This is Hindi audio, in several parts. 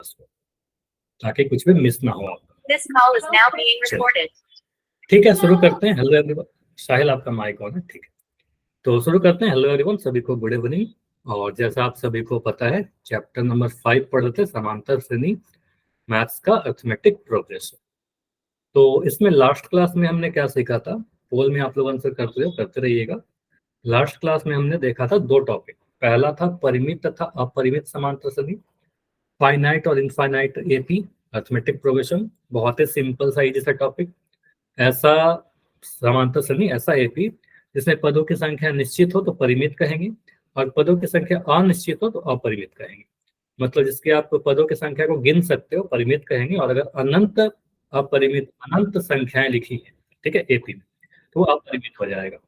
ताकि कुछ भी मिस ना हो आपका। This call is now being recorded. ठीक है, शुरू करते हैं। हेलो एवरीवन, साहिल आपका माइक ऑन है? ठीक है, तो शुरू करते हैं। हेलो एवरीवन, सभी को गुड इवनिंग। और जैसा आप सभी को पता है, चैप्टर नंबर 5 पढ़ रहे थे, समांतर श्रेणी मैथ्स का अरिथमेटिक प्रोग्रेशन। तो इसमें लास्ट क्लास में हमने क्या सीखा था, पोल में आप लोग आंसर करते रहिएगा। लास्ट क्लास में हमने देखा था दो टॉपिक। पहला था परिमित तथा अपरिमित समांतर श्रेणी, फाइनाइट और इनफाइनाइट एपी अरिथमेटिक प्रोग्रेशन। बहुत ही सिंपल सा इजी सा टॉपिक। ऐसा समांतर श्रेणी, ऐसा एपी जिसमें पदों की संख्या निश्चित हो तो परिमित कहेंगे, और पदों की संख्या अनिश्चित हो तो अपरिमित कहेंगे। मतलब जिसके आप पदों की संख्या को गिन सकते हो, परिमित कहेंगे, और अगर अनंत अपरिमित अनंत संख्याएं लिखी है, ठीक है, एपी में, तो अपरिमित हो जाएगा।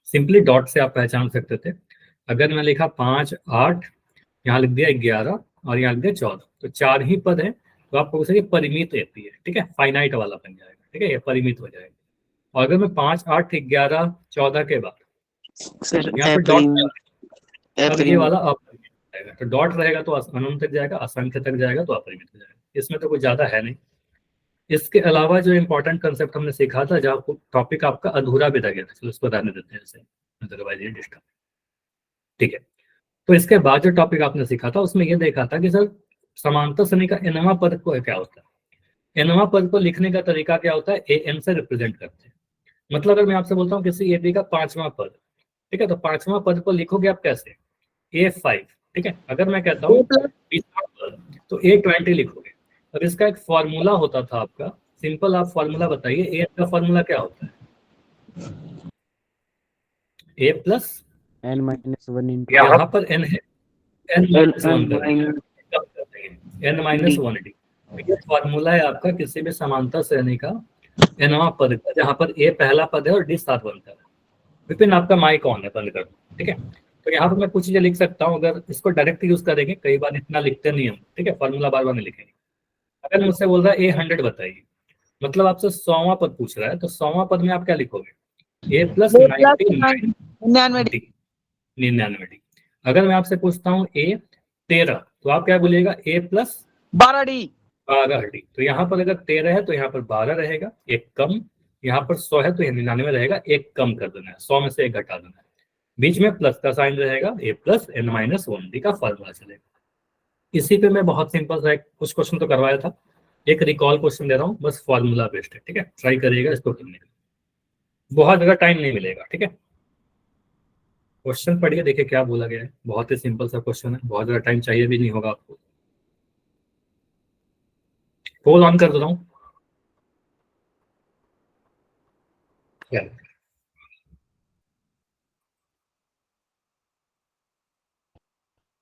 सिंपली डॉट से आप पहचान सकते थे। अगर मैं लिखा 5, 8, यहाँ लिख दिया 11 और यहाँ लिख दिया 14, तो 4 ही पद है, तो आपको उसे परिमित एपी है, ठीक है, फाइनाइट वाला बन जाएगा, ठीक है, ये परिमित हो जाएगा। और अगर मैं 5, 8, 11, 14 के बाद यहाँ पर डॉट, तब ये वाला अपरिमित जाएगा। तो डॉट रहेगा तो अनंत तक जाएगा, असंख्य तक जाएगा तो अपरिमित हो जाएगा। इसमें तो कुछ ज्यादा है नहीं। इसके अलावा जो इंपॉर्टेंट कंसेप्ट हमने सीखा था, जहाँ टॉपिक आपका अधूरा भी रह गया था, चलो इसको रहने देते हैं, अदरवाइज ये डिस्टर्ब, ठीक है। तो इसके बाद जो टॉपिक आपने सीखा था, उसमें ये देखा था कि सर समांतर श्रेणी का nवां पद को क्या होता है। nवां पद को लिखने का तरीका क्या होता है, an से रिप्रेजेंट करते हैं। मतलब अगर मैं आपसे बोलता हूँ किसी एपी का 5वां पद, ठीक है, तो 5वां पद को लिखोगे आप कैसे, A5, ठीक है। अगर मैं कहता हूँ 20वां पद, तो A20 लिखोगे। अब इसका एक फॉर्मूला होता था आपका, सिंपल आप फॉर्मूला बताइए, ए का फॉर्मूला क्या होता है, a प्लस n-1 यहाँ पर n है, n-1d। ये फॉर्मूला है आपका किसी भी समांतर श्रेणी का nवां पद का, जहाँ पर a पहला पद है और d सात बनता है। विपिन आपका माइक ऑन है, बंद कर दो, ठीक है। तो यहाँ पर मैं कुछ चीजें लिख सकता हूँ, अगर इसको डायरेक्ट यूज करेंगे, कई बार इतना लिखते नहीं हम, ठीक है, फॉर्मूला बार बार नहीं लिखेंगे। अगर मुझसे बोल रहा है A100 बताइए, मतलब आपसे 100वां पद पूछ रहा है, तो 100वां पद में आप क्या लिखोगे, a प्लस 99d। अगर मैं आपसे पूछता हूँ A13, तो आप क्या बोलिएगा, a प्लस 12d। तो यहाँ पर अगर 13 है तो यहाँ पर 12 रहेगा, एक कम। यहाँ पर 100 है तो 99 रहेगा, एक कम कर देना है, 100 में से एक घटा देना है। बीच में प्लस का साइन रहेगा, a प्लस n-1d का फॉर्मूला चलेगा। इसी पे मैं बहुत सिंपल सा कुछ क्वेश्चन तो करवाया था, एक रिकॉल क्वेश्चन दे रहा हूँ, बस फॉर्मूला बेस्ड है, ठीक है। ट्राई करिएगा इसको करने का, बहुत ज्यादा टाइम नहीं मिलेगा, ठीक है। क्वेश्चन पढ़िए, देखिए क्या बोला गया है। बहुत ही सिंपल सा क्वेश्चन है, बहुत ज्यादा टाइम चाहिए भी नहीं होगा आपको। पोल ऑन कर दे रहा हूँ।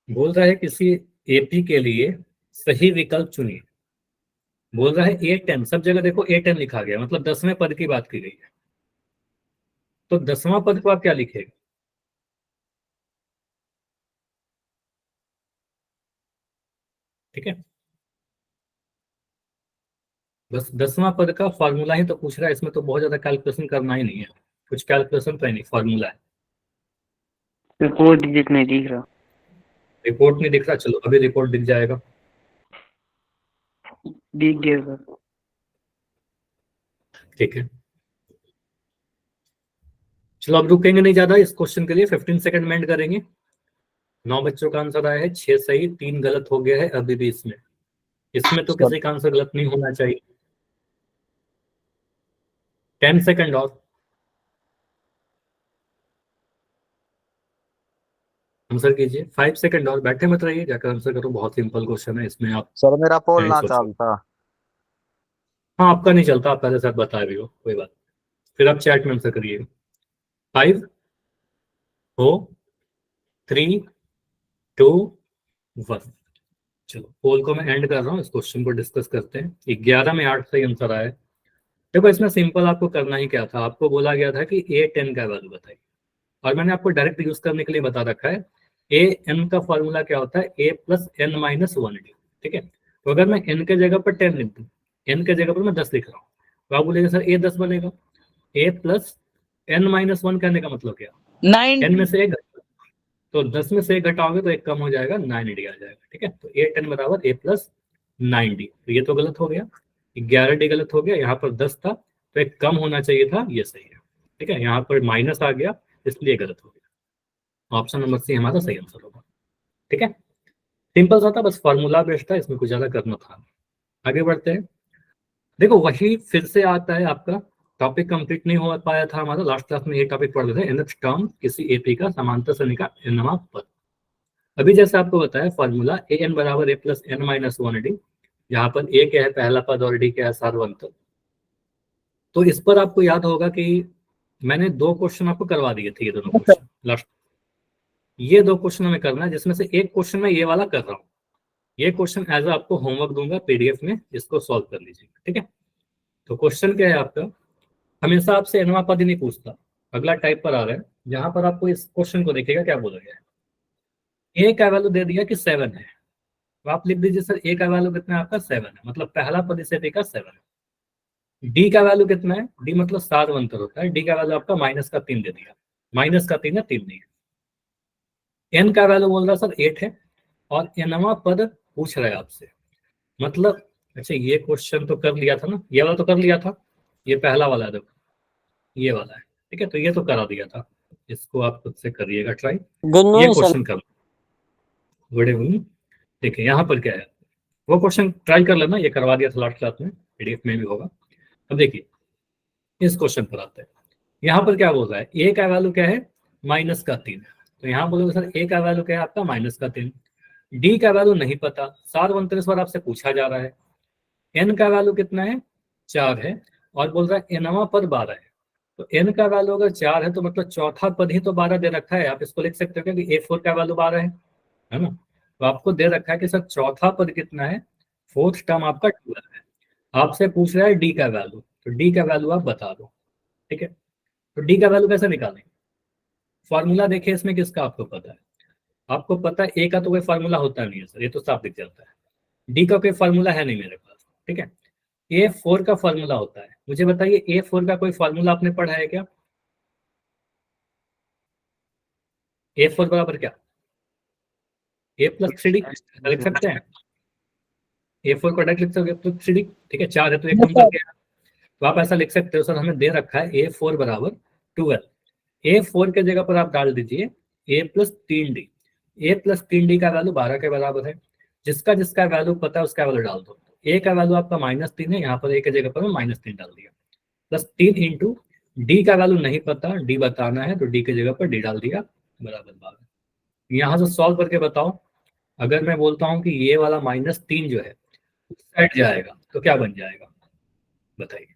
बोल रहा है किसी एपी के लिए सही विकल्प चुनिए। बोल रहा है A10, सब जगह देखो A10 लिखा गया, मतलब 10वें पद की बात की गई है। तो 10वां पद को आप क्या लिखेगा, ठीक है। बस 10वां पद का फॉर्मूला ही तो पूछ रहा है, इसमें तो बहुत ज्यादा कैलकुलेशन करना ही नहीं है, कुछ कैलकुलेशन तो नहीं, फॉर्मूला है। रिपोर्ट डिजिट नहीं दिख रहा, रिपोर्ट नहीं दिख रहा, चलो अभी रिपोर्ट दिख जाएगा, दिख गया, ठीक है। चलो अब रुकेंगे नहीं ज्यादा इस क्वेश्चन के लिए, 15 सेकंड में एंड करेंगे। 9 बच्चों का आंसर आया है, 6 सही 3 गलत हो गया है अभी भी। इसमें तो किसी का आंसर गलत नहीं होना चाहिए। 10 सेकंड और आंसर कीजिए, 5 सेकंड और, बैठे मत रहिए, जाकर आंसर करो। बहुत सिंपल क्वेश्चन है, इसमें आप सर मेरा पोल नहीं ना सोचो। चलता। हाँ आपका नहीं चलता, आप पहले साथ बता रही हो, कोई बात। फिर आप चैट में आंसर करिएगा। 5 4 3 2 1। चलो पोल को मैं एंड कर रहा हूँ, इस क्वेश्चन को डिस्कस करते हैं। 11 में 8 सही आंसर आया है। देखो इसमें सिंपल आपको करना ही क्या था, आपको बोला गया था कि A10 का वैल्यू बताइए, और मैंने आपको डायरेक्ट यूज करने के लिए बता रखा है। an का फॉर्मूला क्या होता है, a प्लस n-1d, ठीक है। तो अगर मैं n के जगह पर 10 लिख दूं, n के जगह पर मैं 10 लिख रहा हूँ, तो आप बोलेंगे सर a 10 बनेगा। a प्लस n-1 कहने का मतलब क्या, 10 में से एक, तो 10 में से एक घटाओगे तो एक कम हो जाएगा, 9d आ जाएगा, ठीक है। तो A10 बराबर a प्लस 9D, तो ये तो गलत हो गया, 11D गलत हो गया, यहाँ पर 10 था तो एक कम होना चाहिए था, ये सही है। ठीक है, यहाँ पर माइनस आ गया इसलिए गलत हो गया। ऑप्शन नंबर सी हमारा सही आंसर होगा। ठीक है, सिंपल सा था, बस फॉर्मूला बेस्ड था, इसमें कुछ ज्यादा करना था। आगे बढ़ते हैं। देखो वही फिर से आता है, आपका टॉपिक कंप्लीट नहीं हो पाया था हमारा, लास्ट क्लास में ये टॉपिक पढ़ रहे थे, nth टर्म किसी एपी का समांतर श्रेणी का nवां पद। अभी जैसे आपको बताया फॉर्मूला an बराबर a plus n minus 1d, यहाँ पर a क्या है पहला पद और d क्या है सार्वंतर। तो इस पर आपको याद होगा कि मैंने 2 क्वेश्चन आपको करवा दिए थे, ये दोनों क्वेश्चन लास्ट, ये 2 क्वेश्चन हमें करना है, जिसमें से एक क्वेश्चन मैं ये वाला कर रहा हूँ। ये क्वेश्चन एज आपको होमवर्क दूंगा पीडीएफ में, इसको सॉल्व कर लीजिएगा। ठीक है, तो क्वेश्चन क्या है आपका, हमेशा आपसे nवां पद ही नहीं पूछता, अगला टाइप पर आ रहा है, जहां पर आपको इस क्वेश्चन को देखिएगा क्या बोला गया है। ए का वैल्यू दे दिया कि 7 है, तो आप लिख दीजिए सर ए का वैल्यू कितना है आपका 7 है, मतलब पहला पद इसे पे का 7 है। डी का वैल्यू कितना है, डी मतलब सार्वंतर होता है, डी का वैल्यू आपका -3 दे दिया, -3 है 3 नहीं है। एन का वैल्यू बोल रहा है सर 8 है, और nवां पद पूछ रहा है आपसे, मतलब अच्छा ये क्वेश्चन तो कर लिया था ना, ये वाला तो कर लिया था, ये पहला वाला है, देखो ये वाला है। ठीक है, तो ये तो करा दिया था, इसको आप खुद से करिएगा ट्राई, ये क्वेश्चन कर बड़े हुए। देखिए यहाँ पर क्या है, वो क्वेश्चन ट्राई कर लेना, ये करवा दिया था लास्ट क्लास में, पीडीएफ में भी होगा। अब देखिए इस क्वेश्चन पर आते हैं, यहाँ पर क्या बोल रहा है, ए का वैल्यू क्या है -3, तो यहाँ बोलोगे सर ए का वैल्यू क्या है आपका -3, डी का वैल्यू नहीं पता, सार्वंतर इस बार आपसे पूछा जा रहा है, एन का वैल्यू कितना है 4 है, और बोल रहा है nवां पद 12 है, तो n का वैल्यू अगर 4 है तो मतलब चौथा पद ही तो 12 दे रखा है, आप इसको लिख सकते हो कि a4 का वैल्यू 12 है ना। तो आपको दे रखा है कि सर चौथा पद कितना है, फोर्थ टर्म आपका 12 है, आपसे पूछ रहा है डी का वैल्यू, तो डी का वैल्यू आप बता दो। ठीक है, तो डी का वैल्यू कैसे निकालें, फॉर्मूला देखिए इसमें किसका आपको पता है, आपको पता है ए का तो कोई फार्मूला होता नहीं है सर, ये तो साफ दिख जाता है, डी का कोई फार्मूला है नहीं मेरे पास। ठीक है, A4 का फॉर्मूला होता है, मुझे बताइए A4 का कोई फॉर्मूला आपने पढ़ा है क्या, A4 बराबर क्या, a प्लस 3d लिख सकते हैं, A4 को डायरेक्ट लिख सकते हैं प्लस 3d। ठीक है, 4 है तो एक कम कर दिया, तो आप ऐसा लिख सकते हो सर हमें दे रखा है A4 बराबर 12, A4 के जगह पर आप डाल दीजिए a plus 3d, a plus 3d का वैल्यू 12 के बराबर है, जिसका जिसका वैल्यू पता है उसका वैल्यू डाल दो। a का वैल्यू आपका -3 है, यहाँ पर a के जगह पर मैं -3 डाल दिया, प्लस 3 इंटू डी का वैल्यू नहीं पता, डी बताना है, तो डी की जगह पर डी डाल दिया, बराबर 12। यहाँ से सॉल्व करके बताओ, अगर मैं बोलता हूँ कि ये वाला -3 जो है हट जाएगा तो क्या बन जाएगा, बताइए,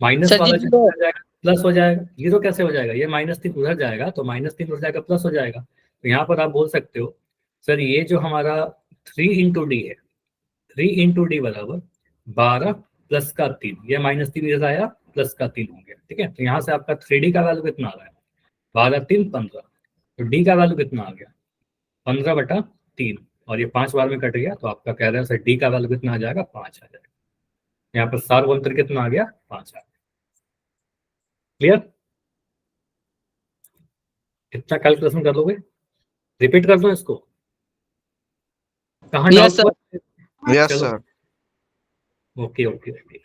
माइनस वाला जो हो जाएगा प्लस हो जाएगा, जीरो कैसे हो जाएगा, ये -3 उधर जाएगा तो -3 उधर जाएगा प्लस हो जाएगा, तो यहाँ पर आप बोल सकते हो सर ये जो हमारा 3 इंटू डी है, 3 इंटू डी बराबर 12 प्लस का 3, ये -3 इधर आया प्लस का 3 हो गया। ठीक है, तो यहाँ से आपका 3d का वैल्यू कितना आ रहा है, 12 3 15, तो डी का वैल्यू कितना आ गया 15/3, और ये 5 बार में कट गया, तो आपका कह रहा है सर डी का वैल्यू कितना आ जाएगा 5 आ जाएगा, यहाँ पर सार्वंतर कितना आ गया 5 आ गया। क्लियर, कितना कैलकुलेशन कर लोगे, रिपीट कर दो इसको, कहाँ Yes, डाउट sir. हुआ, यस चलो सर। Okay okay okay.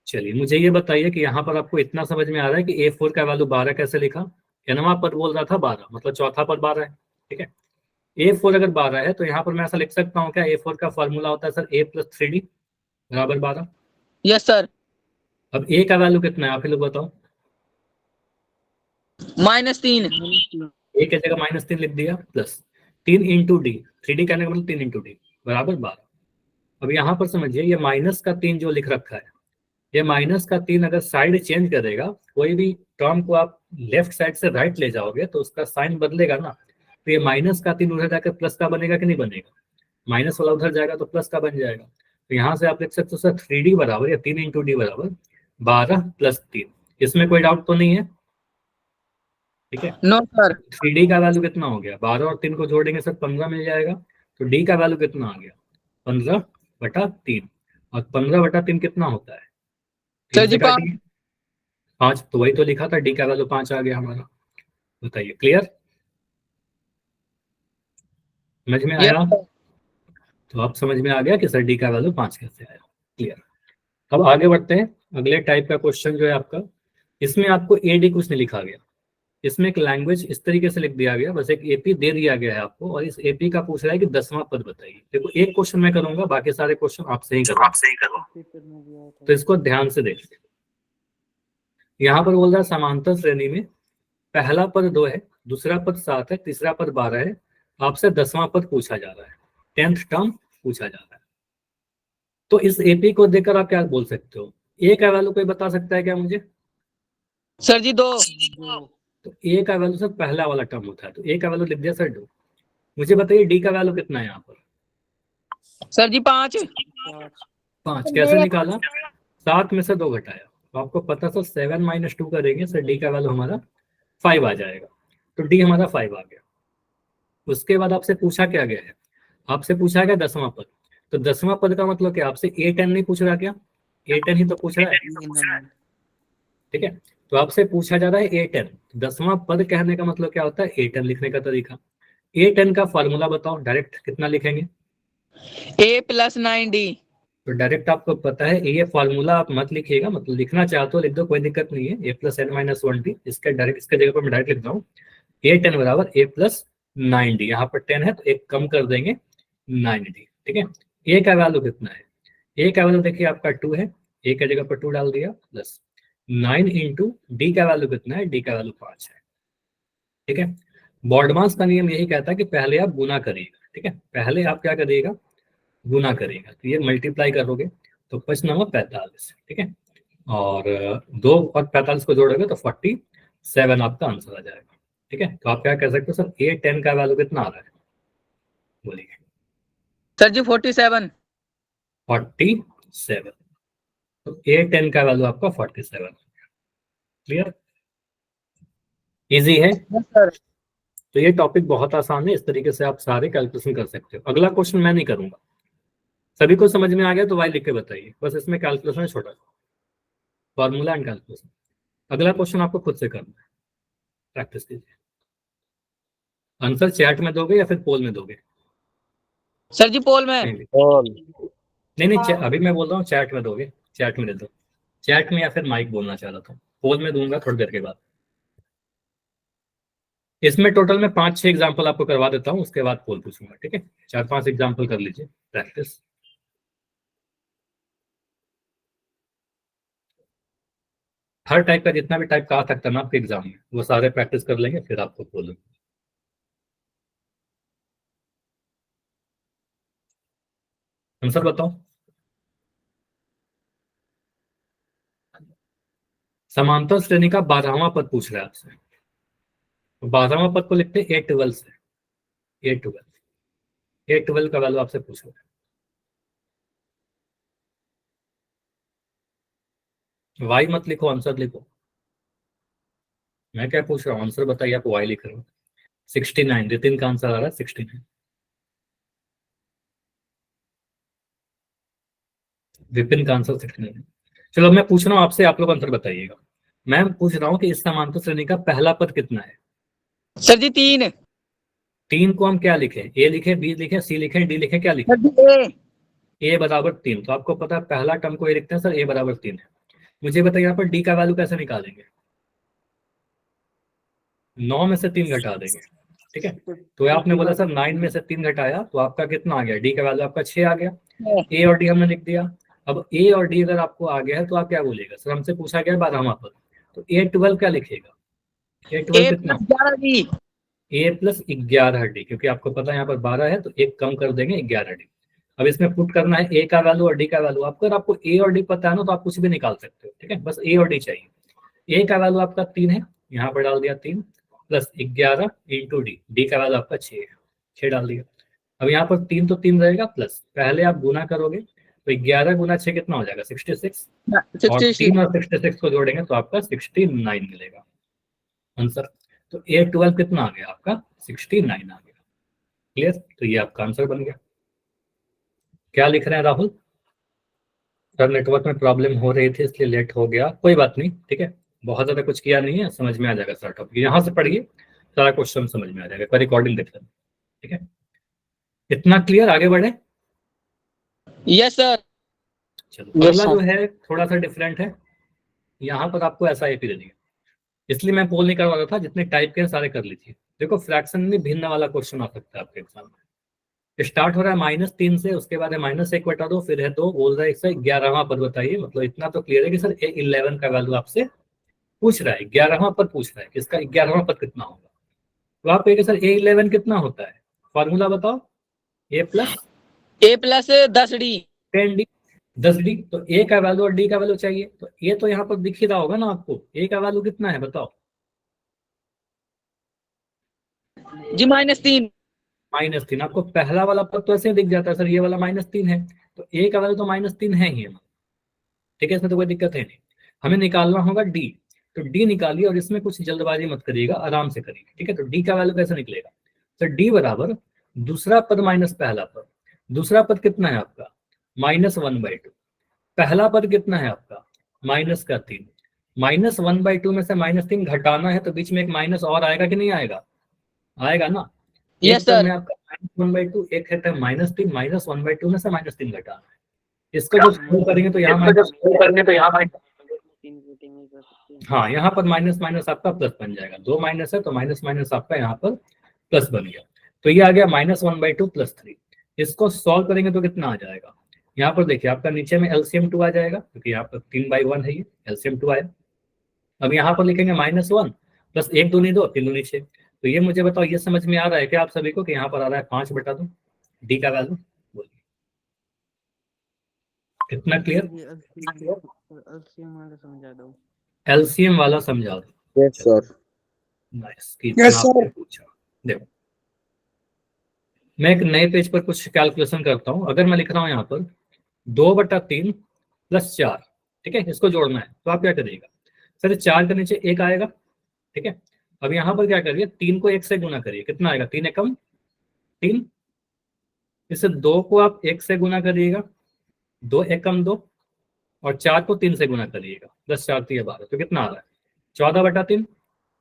चलिए मुझे ये बताइए कि यहाँ पर आपको इतना समझ में आ रहा है कि A4 का वैल्यू 12 कैसे लिखा, nवां पद बोल रहा था 12, मतलब चौथा पद 12 है। ठीक है, A4 अगर 12 है तो यहाँ पर मैं ऐसा लिख सकता हूँ क्या, A4 का फॉर्मूला होता है सर a प्लस 3d बराबर 12। Yes, sir. अब a का वैल्यू कितना है आप ही लोग बताओ, -3. a के जगह -3 लिख दिया, प्लस 3 इंटू डी, 3d कहने का मतलब 3 इंटू डी बराबर 12। अब यहाँ पर समझिए ये -3 जो लिख रखा है, ये -3 अगर साइड चेंज करेगा, कोई भी टर्म को आप लेफ्ट साइड से राइट ले जाओगे तो उसका साइन बदलेगा ना, तो ये -3 उधर जाकर प्लस का बनेगा कि नहीं बनेगा, माइनस वाला उधर जाएगा तो प्लस का बन जाएगा। तो यहाँ से आप लिख सकते हो सर 3d बराबर या 3 इंटू डी बराबर 12 प्लस 3, इसमें कोई डाउट तो नहीं है। ठीक है, No, sir. 3d का वैल्यू कितना हो गया, 12 और 3 को जोड़ेंगे सर 15 मिल जाएगा, तो d का वैल्यू कितना आ गया 15/3, और 15/3 कितना होता है, सर जी 5, तो वही तो लिखा था, डी का वैल्यू 5 आ गया हमारा। बताइए क्लियर, समझ में आया, तो आप समझ में आ गया कि सर डी का वैल्यू 5 कैसे आया। क्लियर। अब आगे बढ़ते हैं, अगले टाइप का क्वेश्चन जो है आपका, इसमें आपको एडी कुछ नहीं लिखा गया, इसमें एक लैंग्वेज इस तरीके से लिख दिया गया, बस एक एपी दे दिया गया है आपको, और इस एपी का पूछ रहा है कि 10वां पद बताइए। देखो एक क्वेश्चन मैं करूंगा, बाकी सारे क्वेश्चन आपसे ही करूंगा, तो इसको ध्यान से देखिए। यहाँ पर बोल रहा है समांतर श्रेणी में पहला पद 2 है, दूसरा पद 7 है, तीसरा पद 12 है, आपसे 10वां पद पूछा जा रहा है, 10th टर्म पूछा जा रहा है। तो इस एपी को देखकर आप क्या बोल सकते हो? ए का वैल्यू कोई बता सकता है क्या मुझे? सर जी 2। तो ए का वैल्यू सर पहला वाला टर्म होता है, तो ए का वैल्यू लिख दिया सर 2। मुझे बताइए डी का वैल्यू कितना है यहाँ पर? सर जी 5। 5 कैसे निकाला? 7 में से 2 घटाया, तो आपको पता सर 7 - 2 करेंगे सर डी का वैल्यू हमारा 5 आ जाएगा, तो डी हमारा 5 आ गया। उसके बाद आपसे पूछा क्या गया है? आपसे पूछा गया 10वां पद, तो 10वां पद का मतलब क्या? आपसे A10 नहीं पूछ रहा क्या? A10 ही तो पूछ रहा है, ठीक है। तो आपसे पूछा जा रहा है A10, 10वां पद कहने का मतलब क्या होता है? A10 लिखने का तरीका। A10 का फॉर्मूला बताओ, डायरेक्ट कितना लिखेंगे? A + 9D। तो डायरेक्ट आपको पता है, ये फॉर्मूला आप मत लिखिएगा, मतलब लिखना चाहते हो लिख दो, कोई दिक्कत नहीं है। A + n - 1D, इसके डायरेक्ट इसके जगह पर मैं डायरेक्ट लिख रहा हूँ A10 बराबर A + 9D। यहाँ पर 10 है तो एक कम कर देंगे 9D, ठीक है। A का वैल्यू कितना है? A का वैल्यू देखिए आपका 2 है, A की जगह पर 2 डाल दिया, प्लस 9 × D का वैल्यू कितना है? D का वैल्यू 5 है, ठीक है। बॉडमास का नियम यही कहता है कि पहले आप गुना करिएगा, ठीक है, पहले आप क्या करिएगा? गुना करेगा, तो ये मल्टीप्लाई करोगे तो 5 9 45, ठीक है, और 2 और 45 को जोड़ोगे तो 47 आपका आंसर आ जाएगा, ठीक है। तो आप क्या कह सकते हो सर A10 का वैल्यू कितना आ रहा है? बोलिए। सर जी 47। 47, तो A10 का वैल्यू आपका 47। क्लियर? इजी है। Yes sir. तो ये टॉपिक बहुत आसान है, इस तरीके से आप सारे कैलकुलेशन कर सकते हो। अगला क्वेश्चन मैं नहीं करूंगा, सभी को समझ में आ गया तो वाई लिख के बताइए, बस इसमें कैलकुलेशन है छोटा, फॉर्मूला एंड कैलकुलेशन। अगला क्वेश्चन आपको खुद से करना है, प्रैक्टिस कीजिए। आंसर चैट में दोगे या फिर पोल में दोगे? सर जी पोल में। नहीं, अभी मैं बोल रहा हूँ चैट में दोगे, चैट में दे दो, चैट में या फिर माइक बोलना चाह रहा था, पोल में दूंगा थोड़ी देर के बाद। इसमें टोटल में 5-6 एग्जाम्पल आपको करवा देता हूँ, उसके बाद पोल पूछूंगा, ठीक है। 4-5 एग्जाम्पल कर लीजिए प्रैक्टिस। हर टाइप का जितना भी टाइप का आ सकता है ना आपके एग्जाम में, वो सारे प्रैक्टिस कर लेंगे, फिर आपको बोलूंगा। आंसर बताओ। समांतर श्रेणी का 12वां पद पूछ रहा है आपसे, तो 12वां पद को लिखते हैं A12 से, A12 का वैल्यू आपसे पूछ रहा है। वाई मत लिखो, आंसर लिखो। मैं क्या पूछ रहा हूँ? आंसर बताइए, आप वाई लिख रहे हो। 69, नितिन का आंसर आ रहा है 69, विपिन का आंसर 69। चलो अब मैं पूछ रहा हूँ आपसे, आप लोग आंसर बताइएगा। मैं पूछ रहा हूँ कि इस समांतर श्रेणी का पहला पद कितना है? सर जी 3। 3 को हम क्या लिखें? A लिखे, B लिखे, C लिखे, D लिखे, क्या लिखे? सर जी A बराबर 3, तो आपको पता है पहला टर्म को A लिखते हैं सर, A बराबर 3 है। मुझे बताइए यहाँ पर D का वैल्यू कैसे निकालेंगे? 9 में से 3 घटा देंगे, ठीक है। तो आपने बोला सर 9 में से 3 घटाया तो आपका कितना आ गया? D का वैल्यू आपका 6 आ गया। A और D हमने लिख दिया। अब A और D अगर आपको आ गया है तो आप क्या बोलेगा? सर हमसे पूछा गया 12वां पद, तो A12 क्या लिखेगा? A12 कितना? A + 11D, क्योंकि आपको पता है यहाँ पर 12 है तो एक कम कर देंगे 11D। अब इसमें पुट करना है A का वैल्यू और D का वैल्यू। आपको अगर आपको A और D पता है ना तो आप कुछ भी निकाल सकते हो, ठीक है, बस A और D चाहिए। A का वैल्यू आपका 3 है, यहाँ पर डाल दिया 3, प्लस 11 × D का वैल्यू आपका 6 है, 6 डाल दिया। अब यहाँ पर 3 तो 3 रहेगा, प्लस पहले आप गुना करोगे तो 11 × 6 कितना हो जाएगा? 66, और 3 और 66 को जोड़ेंगे तो आपका 69 मिलेगा आंसर। तो A12 कितना आ गया आपका? 69 आ गया। क्लियर? तो ये आपका आंसर बन गया। क्या लिख रहे हैं राहुल? सर नेटवर्क में प्रॉब्लम हो रही थी इसलिए लेट हो गया, कोई बात नहीं, ठीक है, बहुत ज्यादा कुछ किया नहीं है, समझ में आ जाएगा सारा टॉपिक। यहाँ से पढ़िए, सारा क्वेश्चन समझ में आ जाएगा, पर रिकॉर्डिंग देख लेना, ठीक है। इतना क्लियर? आगे बढ़े। Yes sir. चलो Yes, अगला sir. जो है थोड़ा सा डिफरेंट है, यहाँ पर आपको ऐसा एपी दे दिया, इसलिए मैं पोल नहीं करवा रहा था, जितने टाइप के हैं सारे कर लीजिए। देखो फ्रैक्शन में भिन्न वाला क्वेश्चन आ सकता है आपके एग्जाम में। स्टार्ट हो रहा है -3 से, उसके बाद है -1/2, फिर है 2, बोल रहा है इससे 11वां पद बताइए। मतलब इतना तो क्लियर है कि सर A11 का वैल्यू आपसे पूछ रहा है, 11वां पद पूछ रहा है, इसका 11वां पद कितना होगा। तो आप कहेंगे सर A11 कितना होता है, फॉर्मूला बताओ। A plus A plus 10D। 10D, 10D। तो A का वैल्यू और D का वैल्यू चाहिए, तो A तो यहाँ पर दिख ही रहा होगा ना आपको, A का वैल्यू कितना है बताओ। जी -3। -3, आपको पहला वाला पद तो ऐसे ही दिख जाता है सर, ये वाला -3 है, तो A का वैल्यू तो -3 है ही है, ठीक है, इसमें तो कोई दिक्कत है नहीं। हमें निकालना होगा D, तो D निकालिए और इसमें कुछ जल्दबाजी मत करिएगा, आराम से करिए, ठीक है। तो D का वैल्यू कैसे निकलेगा, तो D बराबर दूसरा पद माइनस पहला पद। दूसरा पद कितना है आपका -1/2, पहला पद कितना है आपका -3। -1/2 में से -3 घटाना है, तो बीच में एक माइनस और आएगा कि नहीं आएगा, आएगा ना। यस एक पद में सर। आपका -1/2, एक है -3, -1/2 में से -3 घटाना है। इसको जब सॉल्व करेंगे तो यहाँ हाँ, यहाँ पर माइनस माइनस आपका प्लस बन जाएगा, 2 माइनस है तो माइनस माइनस आपका यहाँ पर प्लस बन गया। तो ये आ गया -1/2 + 3। इसको सॉल्व करेंगे तो कितना आ जाएगा, यहाँ पर देखिए आपका नीचे में LCM 2 आ जाएगा, क्योंकि यहाँ पर 3/1 है, ये LCM 2 आया। अब यहाँ पर लिखेंगे -1 + 1 दूनी 2, 3 दूनी 6। तो ये मुझे बताओ, ये समझ में आ रहा है क्या आप सभी को कि यहाँ पर आ रहा है 5/2 D का वैल्यू, बोलिए कितना क्लियर। LCM वाला समझा दो। Yes, sir. नाइस, आपने पूछा। देखो मैं एक नए पेज पर कुछ कैलकुलेशन करता हूँ। अगर मैं लिख रहा हूँ यहाँ पर 2/3 + 4, ठीक है, इसको जोड़ना है, तो आप क्या करिएगा सर, 4 के नीचे 1 आएगा, ठीक है। अब यहाँ पर क्या करिए, 3 को 1 से गुना करिए, कितना आएगा, 3 एकम 3। इसे 2 को आप 1 से गुना करिएगा, 2 एकम 2, और 4 को 3 से गुना करिएगा, 10 4 3 12, तो कितना आ रहा है 14/3।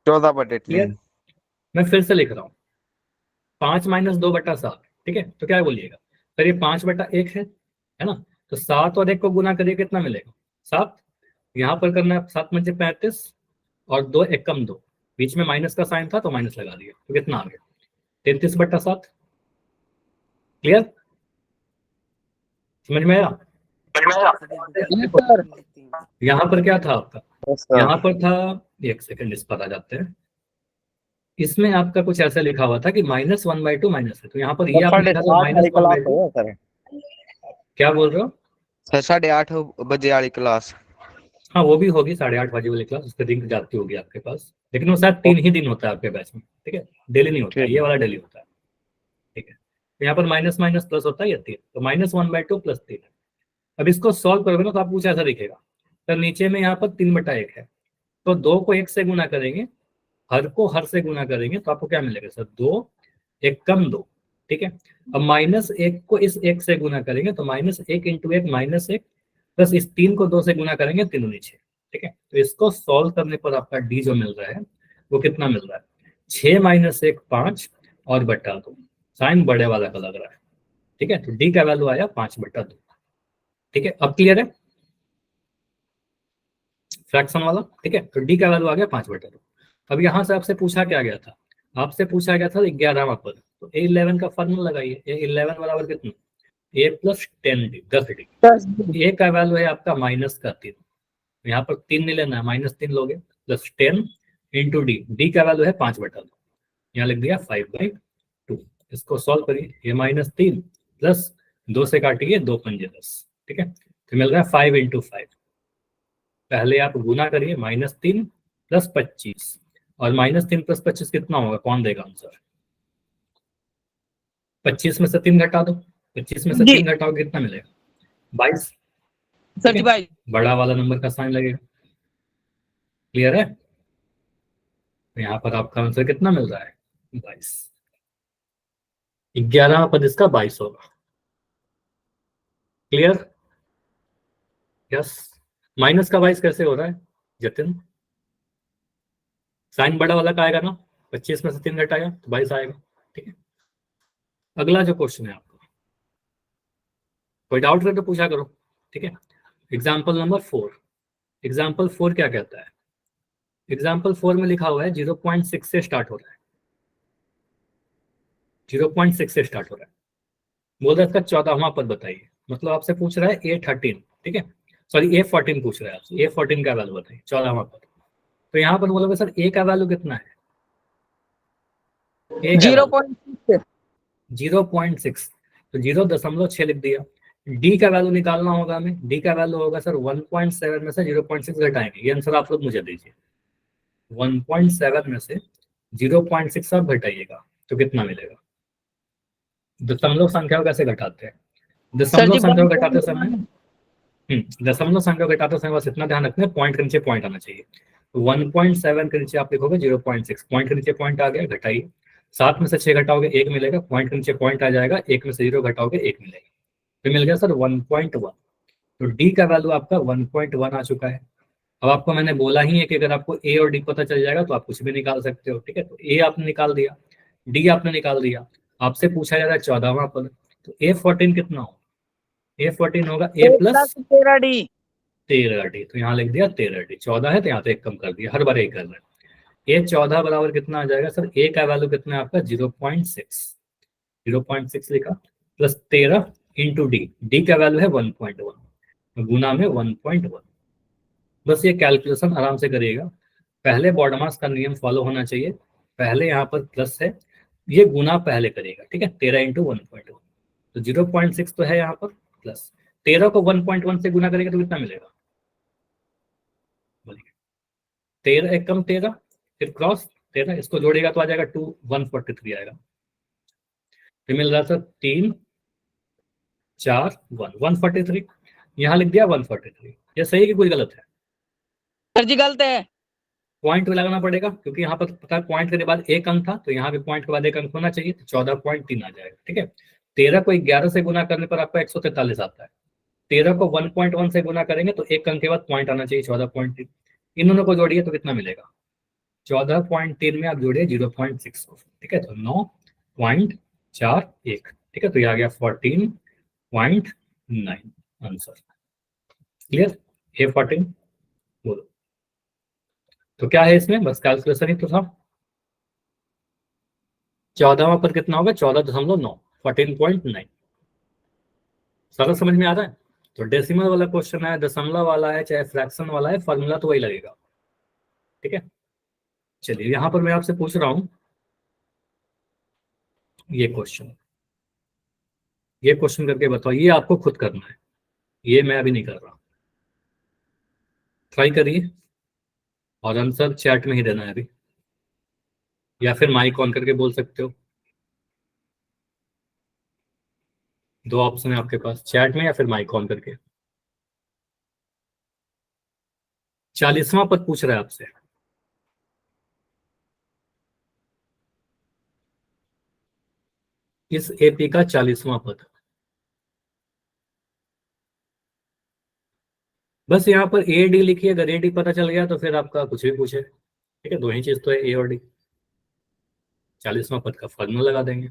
14/3. मैं फिर से लिख रहा हूँ 5 - 2/7, ठीक है। तो क्या बोलिएगा सर, ये 5/1 है ना। तो 7 और 1 को गुना करिए, कितना मिलेगा 7। यहाँ पर करना है 7 × 35, और 2 एकम 2, बीच में माइनस का साइन था तो माइनस लगा दिया, तो कितना आ गया 33/7। क्लियर, समझ में आया। Yes sir. यहाँ पर क्या था आपका, Yes, sir. यहाँ पर था, एक सेकंड इस पर आ जाते हैं। इसमें आपका कुछ ऐसा लिखा हुआ था कि -1/2 माइनस है, तो यहाँ पर ये आपने लिखा था -1/2। सर क्या बोल रहे हो, सर 8:30 बजे वाली क्लास। हाँ वो भी होगी 8:30 बजे वाली क्लास, उसका लिंक जाती होगी आपके पास, लेकिन वो शायद 3 ही दिन होता है आपके बैच में, ठीक है, डेली नहीं होता है, ये वाला डेली होता है, ठीक है। तो यहाँ पर माइनस माइनस प्लस होता है, ये 3, तो -1/2 + 3 है। अब इसको सॉल्व करोगे ना तो आपको कुछ ऐसा दिखेगा, तो नीचे में यहाँ पर 3/1 है, तो 2 को 1 से गुना करेंगे, हर को हर से गुना करेंगे, तो आपको क्या मिलेगा सर, 2 एकम 2, ठीक है। अब -1 को इस 1 से गुना करेंगे, तो -1 × 1 -1 प्लस इस 3 को 2 से गुना करेंगे, 3 दूनी 6, ठीक है। तो इसको सॉल्व करने पर आपका D जो मिल रहा है वो कितना मिल रहा है, 6 - 1 5 और बटा 2, साइन बड़े वाला का लग रहा है, ठीक है। तो D का वैल्यू आया 5/2, ठीक है। अब क्लियर है फ्रैक्शन वाला, ठीक है। तो D का वैल्यू आ गया 5/2। अब यहाँ से आपसे पूछा क्या गया था, आपसे पूछा गया था 11वां पद, तो A11 का फॉर्मूला लगाइए। A11 बराबर कितना, A + 10D 10D। A का वैल्यू है आपका -3, यहाँ पर 3 नहीं लेना है, -3 लोगे, + 10 × D, D का वैल्यू है 5/2, यहाँ लिख दिया 5/2। इसको सॉल्व करिए, ये -3 प्लस 2 से काटिए, 2 × 5 10, ठीक है। तो मिल रहा है 5 × 5। पहले आप गुना करिए, -3 + 25, और -3 + 25 कितना होगा, कौन देगा आंसर, 25 में से 3 घटा दो, 25 में से 3 घटाओ कितना मिलेगा 22, सर जी भाई। बड़ा वाला नंबर का साइन लगेगा। क्लियर है, तो यहाँ पर आपका आंसर कितना मिल रहा है 22, 11वां पद इसका 22 होगा। Clear, yes. माइनस का 22 कैसे हो रहा है जतिन, साइन बड़ा वाला का आएगा ना, 25 में से 3 घटाएगा तो 22 आएगा, ठीक है। अगला जो क्वेश्चन है आपका, कोई डाउट है तो पूछा करो, ठीक है। एग्जाम्पल नंबर 4, एग्जाम्पल 4 क्या कहता है? एग्जाम्पल 4 में लिखा हुआ है 0.6 से स्टार्ट हो रहा है, 0.6 से स्टार्ट हो रहा है। बोल रहा है इसका 14वां पद बताइए, मतलब आपसे पूछ रहा है A13, ठीक है, सॉरी A14 पूछ रहा है आपसे, A14 का वैल्यू बताइए, 14वां पद। तो यहाँ पर बोलोगे सर A का वैल्यू कितना है? A का 0.6 0.6, तो 0.6 लिख दिया। डी का वैल्यू निकालना होगा हमें, डी का वैल्यू होगा सर 1.7 में से 0.6 घटाएंगे, ये आंसर आप लोग मुझे दीजिए। 1.7 में से 0.6 आप घटाइएगा तो कितना मिलेगा? दशमलव संख्या को कैसे घटाते हैं? सर दशमलव जी संख्या को घटाते 1.1 समय दशमलव संख्या को घटाते समय बस इतना ध्यान रखना है, पॉइंट के नीचे पॉइंट आना चाहिए। 1.7 के नीचे आप लिखोगे 0.6, पॉइंट के नीचे पॉइंट आ गया, घटाइए। 7 में से 6 घटाओगे 1 मिलेगा, पॉइंट के नीचे पॉइंट आ जाएगा, 1 में से 0 घटाओगे 1 मिलेगा, तो मिल गया सर 1.1। तो डी का वैल्यू आपका 1.1 आ चुका है। अब आपको मैंने बोला ही है कि अगर आपको ए और डी पता चल जाएगा तो आप कुछ भी निकाल सकते हो, ठीक है। तो ए आपने निकाल दिया, डी आपने निकाल दिया, आपसे पूछा जा रहा है 14वां पद, तो A14 कितना हो? A14 होगा A प्लस 13D 13D, तो यहाँ लिख दिया 13D। 14 है तो यहाँ पे एक कम कर दिया, हर बार एक कर रहे हैं। A14 बराबर कितना आ जाएगा सर? A का वैल्यू कितना है आपका? 0.6, 0.6 लिखा, प्लस 13 इंटू डी, डी का वैल्यू है 1.1, गुना में 1.1। बस ये कैलकुलेशन आराम से करिएगा, पहले बॉडमास का नियम फॉलो होना चाहिए, पहले यहाँ पर प्लस है, ये गुना पहले करिएगा, ठीक है। 13 इंटू 1.1, तो 0.6 तो है यहाँ पर, प्लस 13 को 1.1 से गुना करेंगे तो कितना मिलेगा? बोलिए, 13 एक कम 13, फिर क्रॉस 13, इसको जोड़ेगा तो आ जाएगा 2, 143 आएगा। फिर मिल रहा था 3 4 1, 143, यहाँ लिख दिया 143। ये सही है कि कोई गलत है? सर जी गलत है। पॉइंट लगाना पड़ेगा क्योंकि यहाँ पर पता है पॉइंट के बाद एक अंक था, तो यहाँ पे पॉइंट के बाद एक अंक होना चाहिए, तो 14.3 आ जाएगा, ठीक है। 13 को 11 से गुना करने पर आपका 143 आता है, 13 को 1.1 से गुना करेंगे तो एक अंक के बाद पॉइंट आना चाहिए 14.3, इन दोनों को जोड़िए तो कितना मिलेगा? 14.3 में आप जोड़िए 0.6 को, ठीक है, तो 9.41, ठीक है, तो ये आ गया 14.9 आंसर। क्लियर? A14 बोलो, तो क्या है इसमें? बस कैलकुलेशन ही तो था। 14वां पर कितना होगा? 14.9, 14.9। सारा समझ में आ रहा है? तो डेसिमल वाला क्वेश्चन है, दशमलव वाला है, चाहे फ्रैक्शन वाला है, फॉर्मूला तो वही लगेगा, ठीक है। चलिए यहां पर मैं आपसे पूछ रहा हूं ये क्वेश्चन करके बताओ, ये आपको खुद करना है, ये मैं अभी नहीं कर रहा, ट्राई करिए और आंसर चैट में ही देना है अभी, या फिर माइक ऑन करके बोल सकते हो। दो ऑप्शन है आपके पास, चैट में या फिर माइक ऑन करके। 40वां पद पूछ रहा है आपसे, इस एपी का 40वां पद। बस यहाँ पर ए डी लिखिए, अगर ए डी पता चल गया तो फिर आपका कुछ भी पूछे, ठीक है, दो ही चीज तो है, ए और डी। 40वां पद का फॉर्मूला लगा देंगे।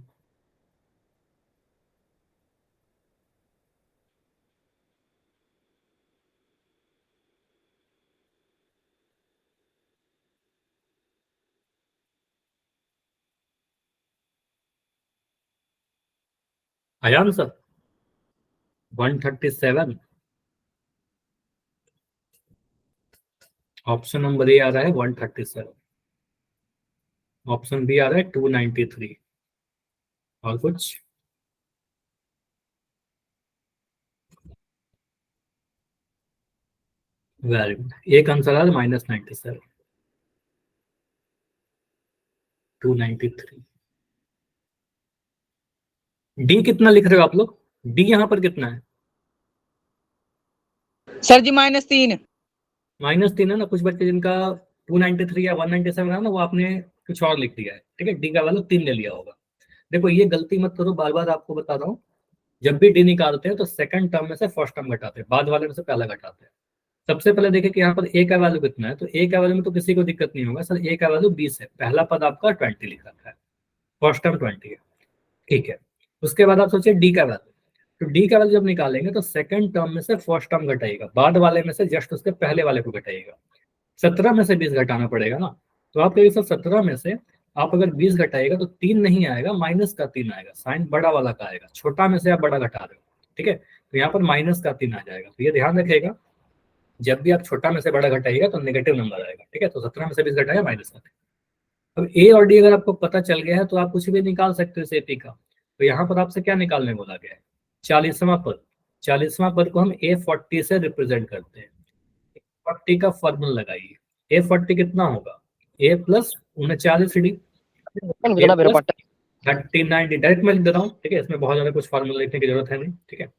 आया आंसर 137, ऑप्शन नंबर ए आ रहा है 137, ऑप्शन बी आ रहा है 293, और कुछ? वेरी गुड, एक आंसर आ रहा है -97, 293। डी कितना लिख रहे हो आप लोग? डी यहाँ पर कितना है? सर जी -3 -3 है ना, कुछ बच्चे जिनका 293 या 197 है ना, वो आपने कुछ और लिख दिया है, ठीक है, डी का वैल्यू 3 ले लिया होगा। देखो ये गलती मत करो, बार बार आपको बता रहा हूँ, जब भी डी निकालते हैं तो सेकंड टर्म में से फर्स्ट टर्म घटाते हैं, बाद वाले में से पहला घटाते हैं। सबसे पहले देखिए कि यहाँ पर ए का वैल्यू कितना है, तो ए का वैल्यू में तो किसी को दिक्कत नहीं होगा सर, ए का वैल्यू 20 है, पहला पद आपका 20 लिख रखा है, फर्स्ट टर्म 20 है, ठीक है। उसके बाद आप सोचिए डी का वैल्यू, तो डी का वैल्यू जब निकालेंगे तो सेकंड टर्म में से फर्स्ट टर्म घटाएगा, बाद वाले में से जस्ट उसके पहले वाले को घटाएगा। 17 में से 20 घटाना पड़ेगा ना, तो आप कहिए सर 17 में से आप अगर 20 घटाएगा तो 3 नहीं आएगा, माइनस का 3 आएगा, साइन बड़ा वाला का आएगा, छोटा में से आप बड़ा घटा रहे हो, ठीक है, तो यहाँ पर माइनस का 3 आ जाएगा। तो ये ध्यान रखिएगा, जब भी आप छोटा में से बड़ा घटाइएगा तो नेगेटिव नंबर आएगा, ठीक है। तो 17 में से 20 घटाएगा, माइनस का 3। अब ए और डी अगर आपको पता चल गया है तो आप कुछ भी निकाल सकते हो इस एपी का। तो यहाँ पर आपसे क्या निकालने बोला गया है, 40वां पद। 40वां पद को हम A40 से रिप्रेजेंट करते हैं। 40 का फॉर्मूला लगाइए, A40 कितना होगा, A plus 39D 39D, direct मैं लिख दे रहा हूँ, ठीक है, इसमें बहुत ज्यादा कुछ फॉर्मूला लिखने की जरूरत है नहीं, ठीक है।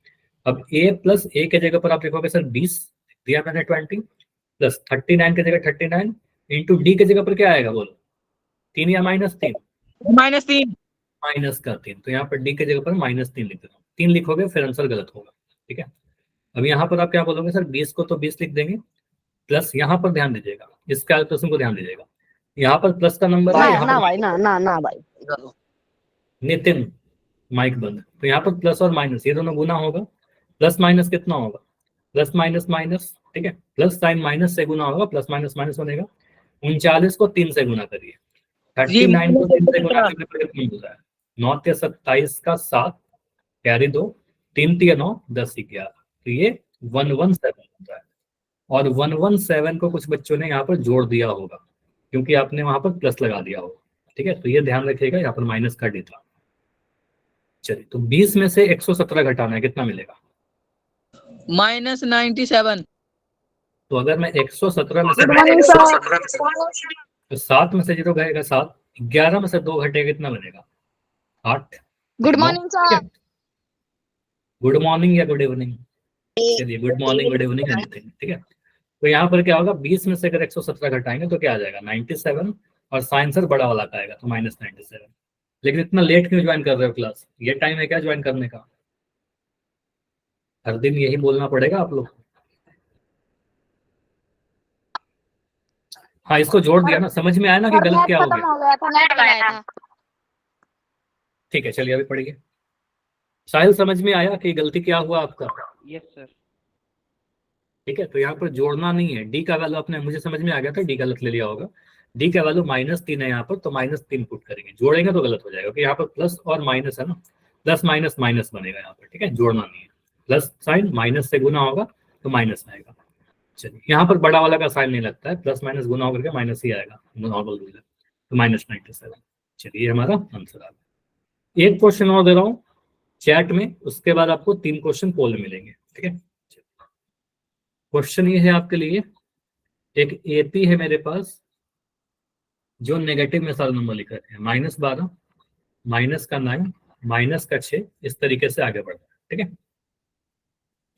अब A प्लस A के जगह पर आप लिखोगे सर 20 दिया मैंने 20 प्लस 39 के जगह 39 इंटू डी के जगह पर क्या आएगा बोलो, 3 या -3, -3 माइनस का 3। तो यहाँ पर डी के जगह पर -3 लिख देता हूँ, 3 लिखोगे फिर आंसर गलत होगा, ठीक है। अब यहाँ पर आप क्या बोलोगे सर, 20 को तो 20 लिख देंगे, प्लस यहाँ पर ध्यान दीजिएगा, इस कैलकुलेशन को ध्यान दीजिएगा, यहाँ पर प्लस का नंबर है, यहाँ पर भाई नितिन माइक बंद, तो यहाँ पर प्लस और माइनस ये दोनों गुना होगा, प्लस माइनस कितना होगा, प्लस माइनस माइनस, ठीक है, प्लस साइन माइनस से गुना होगा, प्लस माइनस माइनस बनेगा। 39 को 3 से गुना करिए, 39 को 3 से गुना करने पर कितना होता है, 9 के 27 का 7 कैरी 2, 3 3 9 10 11, तो ये 117 होता है। और 117 को कुछ बच्चों ने यहाँ पर जोड़ दिया होगा क्योंकि आपने वहां पर प्लस लगा दिया होगा, ठीक है, तो ये ध्यान रखिएगा, यहाँ पर माइनस का डी था। चलिए, तो 20 में से 117 घटाना है, कितना मिलेगा, -97 तो अगर मैं 117 में से तो 7 में से 0 गएगा 7, 11 में से 2 घटेगा, कितना बनेगा 8। Good morning sir. Good morning या गुड इवनिंग, चलिए good morning good evening anything, ठीक है। तो यहाँ पर क्या होगा, 20 में से अगर 117 घटाएंगे तो क्या आ जाएगा 97, और साइन सर बड़ा वाला का आएगा तो -97। लेकिन इतना लेट क्यों ज्वाइन कर रहे हो क्लास, ये टाइम है क्या ज्वाइन करने का, हर दिन यही बोलना पड़ेगा आप लोग। हाँ, इसको जोड़ दिया ना, समझ में आया ना कि गलत क्या हो गया, ठीक है। चलिए अभी पढ़िए, साहिल समझ में आया कि गलती क्या हुआ आपका, यस सर। ठीक है। तो यहाँ पर जोड़ना नहीं है, डी का वैल्यू अपने मुझे समझ में आ गया था, डी गलत ले लिया होगा, डी का वैल्यू -3 है यहाँ पर, तो -3 पुट करेंगे, जोड़ेंगे तो गलत हो जाएगा क्योंकि यहाँ पर प्लस और माइनस है ना, प्लस माइनस माइनस बनेगा यहाँ पर, ठीक है, जोड़ना नहीं है, प्लस साइन माइनस से गुना होगा तो माइनस आएगा। चलिए, यहाँ पर बड़ा वाला का साइन नहीं लगता है, प्लस माइनस गुना होकर के माइनस ही आएगा, नॉर्मल रूल है, तो -97। चलिए, ये हमारा आंसर आ गया। एक क्वेश्चन और दे रहा हूँ चैट में, उसके बाद आपको 3 क्वेश्चन पोल में मिलेंगे, ठीक है। क्वेश्चन ये है आपके लिए, एक एपी है मेरे पास जो नेगेटिव में सारा नंबर लिख रहे हैं, -12, -9, -6, इस तरीके से आगे बढ़ रहा है, ठीक है।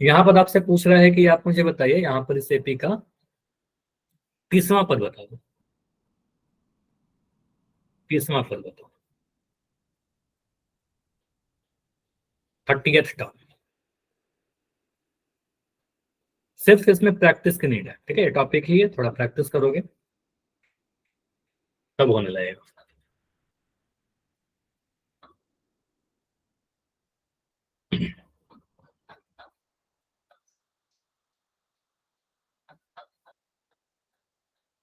यहाँ पर आपसे पूछ रहा है कि आप मुझे बताइए यहाँ पर इस एपी का 30वां पद बता दो, 30वां पद बताओ, 30th टर्म। सिर्फ इसमें प्रैक्टिस की नीड है, ठीक है, टॉपिक ही है, थोड़ा प्रैक्टिस करोगे तब होने लगेगा।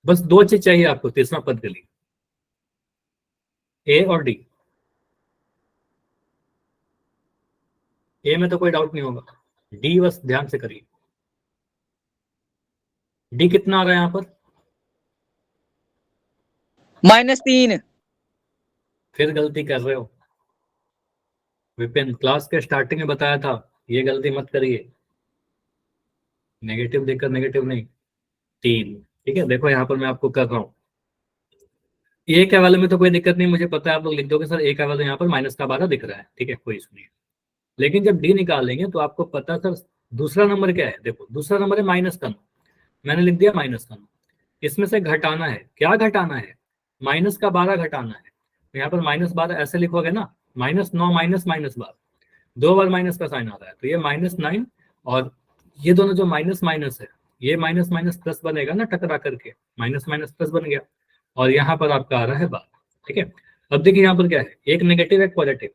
बस 2 चीज चाहिए आपको 30वां पद के लिए, ए और डी। ए में तो कोई डाउट नहीं होगा, डी बस ध्यान से करिए। डी कितना आ रहा है यहाँ पर, -3 फिर गलती कर रहे हो विपिन, क्लास के स्टार्टिंग में बताया था ये गलती मत करिए, नेगेटिव देखकर नेगेटिव नहीं, 3, ठीक है। देखो यहाँ पर मैं आपको कर रहा हूँ, ए के वाले में तो कोई दिक्कत नहीं, मुझे पता है आप लोग लिख दोगे सर ए का वाले यहाँ पर -12 दिख रहा है, ठीक है, कोई इशू नहीं है। लेकिन जब डी निकालेंगे तो आपको पता सर दूसरा नंबर क्या है, देखो दूसरा नंबर है माइनस का, मैंने लिख दिया माइनस का, इसमें से घटाना है, क्या घटाना है, -12 घटाना है, तो यहाँ पर -12 ऐसे लिखोगे ना, -9 -12, 2 बार माइनस का साइन आ रहा है, तो ये -9, और ये दोनों जो माइनस माइनस है, ये माइनस माइनस प्लस बनेगा ना, टकरा करके माइनस माइनस प्लस बन गया, और यहाँ पर आपका आ रहा है 12, ठीक है। अब देखिए यहाँ पर क्या है, एक नेगेटिव एक पॉजिटिव,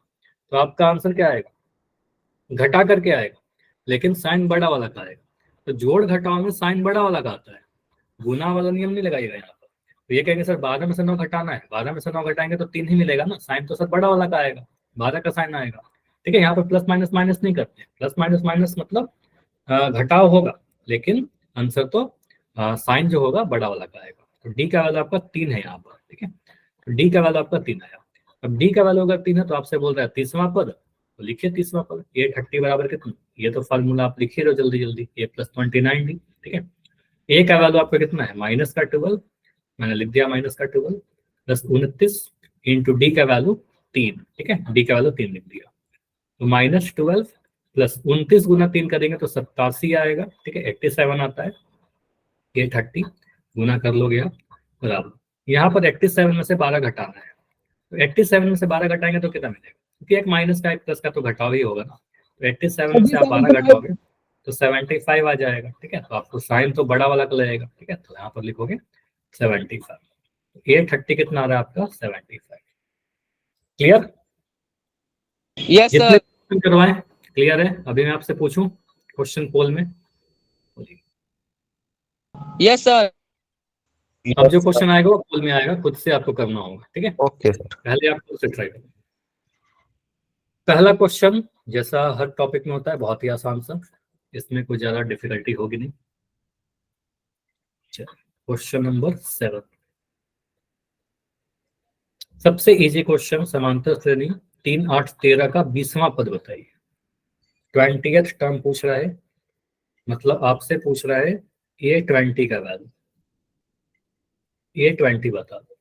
तो आपका आंसर क्या आएगा घटा करके आएगा, लेकिन साइन बड़ा वाला का आएगा। तो जोड़ घटाओ में साइन बड़ा वाला का आता है, गुना वाला नियम नहीं लगाइएगा यहाँ पर। तो ये कहेंगे सर 12 में से 9 घटाना है, 12 में से 9 घटाएंगे तो 3 ही मिलेगा ना, साइन तो सर बड़ा वाला का आएगा, 12 का साइन आएगा। ठीक है, यहाँ पर प्लस माइनस माइनस नहीं करते, प्लस माइनस माइनस मतलब घटाव होगा, लेकिन आंसर तो साइन जो होगा बड़ा वाला का आएगा। तो डी का वैल्यू आपका 3 है यहाँ पर। ठीक है, तो डी का वैल्यू आपका 3 आया। अब डी का वैल्यू अगर 3 है तो आपसे बोल रहा है तीसरा पद, तो लिखिए तीसरा पद, ए 30 बराबर कितना, ये तो फॉर्मूला आप लिखिए रहो जल्दी जल्दी, ए प्लस 29 डी। ठीक है, ए का वैल्यू आपका कितना है, माइनस का 12, मैंने लिख दिया माइनस का 12 प्लस 29 इंटू डी का वैल्यू 3। ठीक है, डी का वैल्यू 3 लिख दिया, तो -12 प्लस 29 गुना 3 करेंगे तो 87 आएगा। ठीक है, 87 आता है, ये 30 गुना कर लोगे आप बराबर, यहाँ पर 87 में से 12 घटाना है, तो 87 में से 12 घटाएंगे तो कितना मिलेगा, क्योंकि एक माइनस का एक प्लस का तो घटाव ही होगा ना। तो 87 में से आप 12 घटाओगे तो 75 आ जाएगा। ठीक है, तो आपको साइन तो बड़ा वाला का लगेगा। ठीक है, तो यहाँ पर लिखोगे 75, ये 30 कितना आ रहा है आपका 75। क्लियर? यस जितने सर। क्वेश्चन करवाएं क्लियर है? अभी मैं आपसे पूछूं क्वेश्चन पोल में, यस सर। अब जो क्वेश्चन आएगा वो पोल में आएगा, खुद से आपको करना होगा। ठीक है, ओके सर। पहले आप खुद से ट्राई करो। पहला क्वेश्चन जैसा हर टॉपिक में होता है, बहुत ही आसान सा, इसमें कोई ज्यादा डिफिकल्टी होगी नहीं। क्वेश्चन नंबर 7, सबसे इजी क्वेश्चन, समांतर श्रेणी 3 8 13 का 20वां पद बताइए। 20th टर्म पूछ रहा है, मतलब आपसे पूछ रहा है ये 20 का वैल्यू, ये 20 बता दो।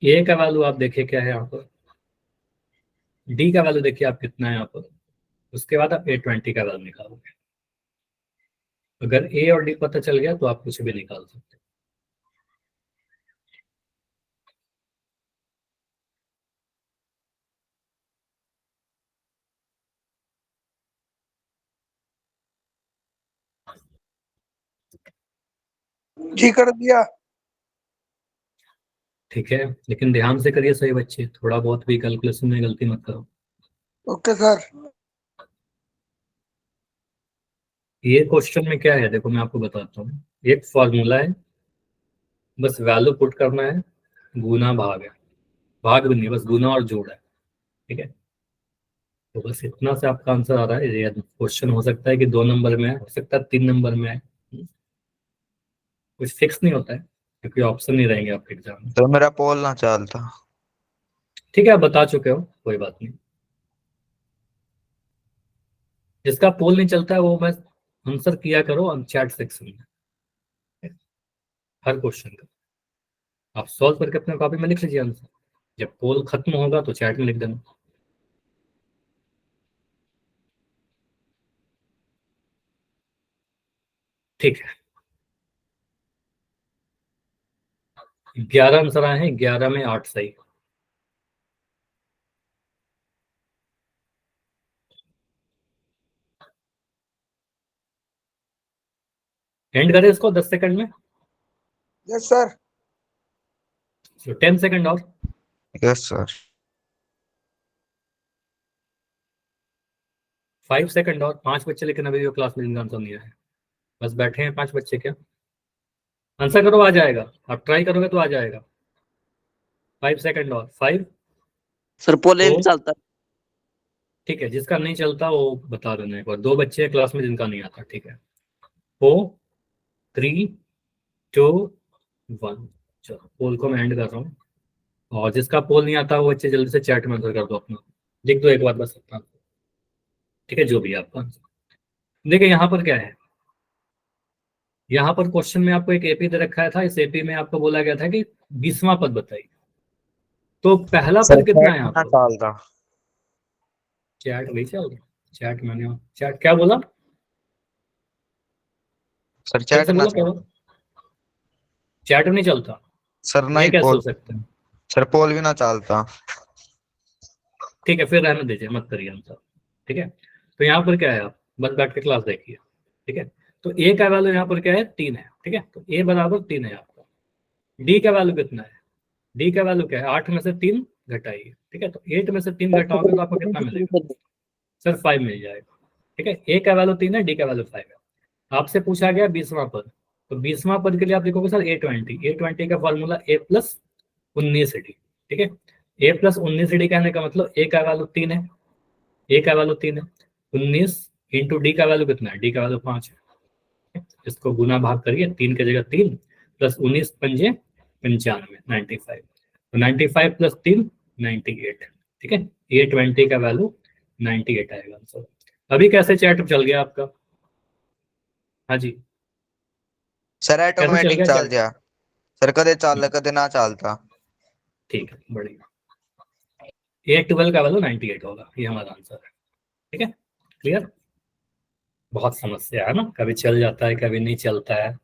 ए का वैल्यू आप देखिए क्या है यहाँ पर, डी का वैल्यू देखिए आप कितना है यहाँ पर, उसके बाद आप A20 का वैल्यू निकालोगे। अगर ए और डी पता चल गया तो आप कुछ भी निकाल सकते जी कर दिया। ठीक है, लेकिन ध्यान से करिए सही बच्चे, थोड़ा बहुत भी कैलकुलेशन में गलती मत करो। Okay sir. ये क्वेश्चन में क्या है देखो, मैं आपको बताता हूँ, एक फॉर्मूला है, बस वैल्यू पुट करना है, गुना भाग है, भाग भी नहीं, बस गुना और जोड़ है। ठीक है, तो बस इतना से आपका आंसर आ रहा है। ये क्वेश्चन हो सकता है कि 2 नंबर में है, हो सकता है 3 नंबर में है, कुछ फिक्स नहीं होता है, क्योंकि ऑप्शन नहीं रहेंगे आपके एग्जाम में। तो मेरा पोल ना चलता। ठीक है, आप बता चुके हो, कोई बात नहीं। जिसका पोल नहीं चलता है वो बस आंसर किया करो चैट सेक्शन में, हर क्वेश्चन का आप सॉल्व करके अपने कॉपी में लिख लीजिए आंसर, जब पोल खत्म होगा तो चैट में लिख देना। ठीक है, 11 आंसर आए हैं, 11 में 8 सही। एंड करें इसको 10 सेकंड में, यस सर। 10 सेकंड और, यस सर। 5 सेकंड और, 5 बच्चे लेकिन अभी जो क्लास में जिनका आंसर नहीं आया है, बस बैठे हैं 5 बच्चे, क्या आंसर करो, आ जाएगा, आप ट्राई करोगे तो आ जाएगा। 5 सेकंड और, 5 सर पोल तो- चलता। ठीक है, जिसका नहीं चलता वो बता देना एक बार। 2 बच्चे हैं क्लास में जिनका नहीं आता। ठीक है, 4 3 2 1, चलो पोल को मैं एंड कर रहा हूँ, और जिसका पोल नहीं आता वो बच्चे जल्दी से चैट में आंसर कर दो अपना, लिख दो एक बार बस अपना। ठीक है, जो भी है आपका आंसर। देखिए यहाँ पर क्या है, यहाँ पर क्वेश्चन में आपको एक एपी दे रखा था, इस एपी में आपको बोला गया था कि 20वां पद बताइए, तो पहला पद कितना है यहाँ पर? चलता। चैट वही चल रहा, चैट मैंने, चैट क्या बोला, सर फिर चैट से ना बोला क्या बोला? चैट नहीं चलता, सर, ये नहीं कैसे हो पोल। सकता है? सर पोल भी ना चलता। ठीक है, फिर रहने दीजिए, मत करिए आंसर। ठीक है, तो यहाँ पर क्या है, आप बस बैठ के क्लास देखिए। ठीक है, तो ए का वैल्यू यहाँ पर क्या है, 3 है। ठीक है, तो ए बराबर 3 है आपका। डी का वैल्यू कितना है, डी का वैल्यू क्या है, 8 में से 3 घटाइए। ठीक ठीक है, तो 8 में से 3 घटाओगे तो आपको कितना मिलेगा सर? 5 मिल जाएगा। ठीक है, ए का वैल्यू 3 है, डी का वैल्यू 5 है। आपसे पूछा गया 20वां पद, तो 20वां पद के लिए आप देखोगे सर A20 का फॉर्मूला A+19D। ठीक है, A+19D कहने का मतलब ए का वैल्यू 3 है, ए का वैल्यू 3 है, 19 इंटू डी का वैल्यू कितना है? डी का वैल्यू 5 है। इसको गुना भाग करिए, 3 की जगह 3 प्लस 19 पंजे 95, 95, तो 95 प्लस 3 98। ठीक है, A20 का वैल्यू 98 आएगा आंसर। अभी कैसे चैट चल गया आपका? हाँ जी, सर कैसे चल ऑटोमेटिक गया चल चैट? गया सर, कदे चाल कदे ना चालता। ठीक है, बढ़िया। A12 का वैल्यू 98 होगा, ये हमारा आंसर है। ठीक है, क्लियर? बहुत समस्या है ना, कभी चल जाता है कभी नहीं चलता है।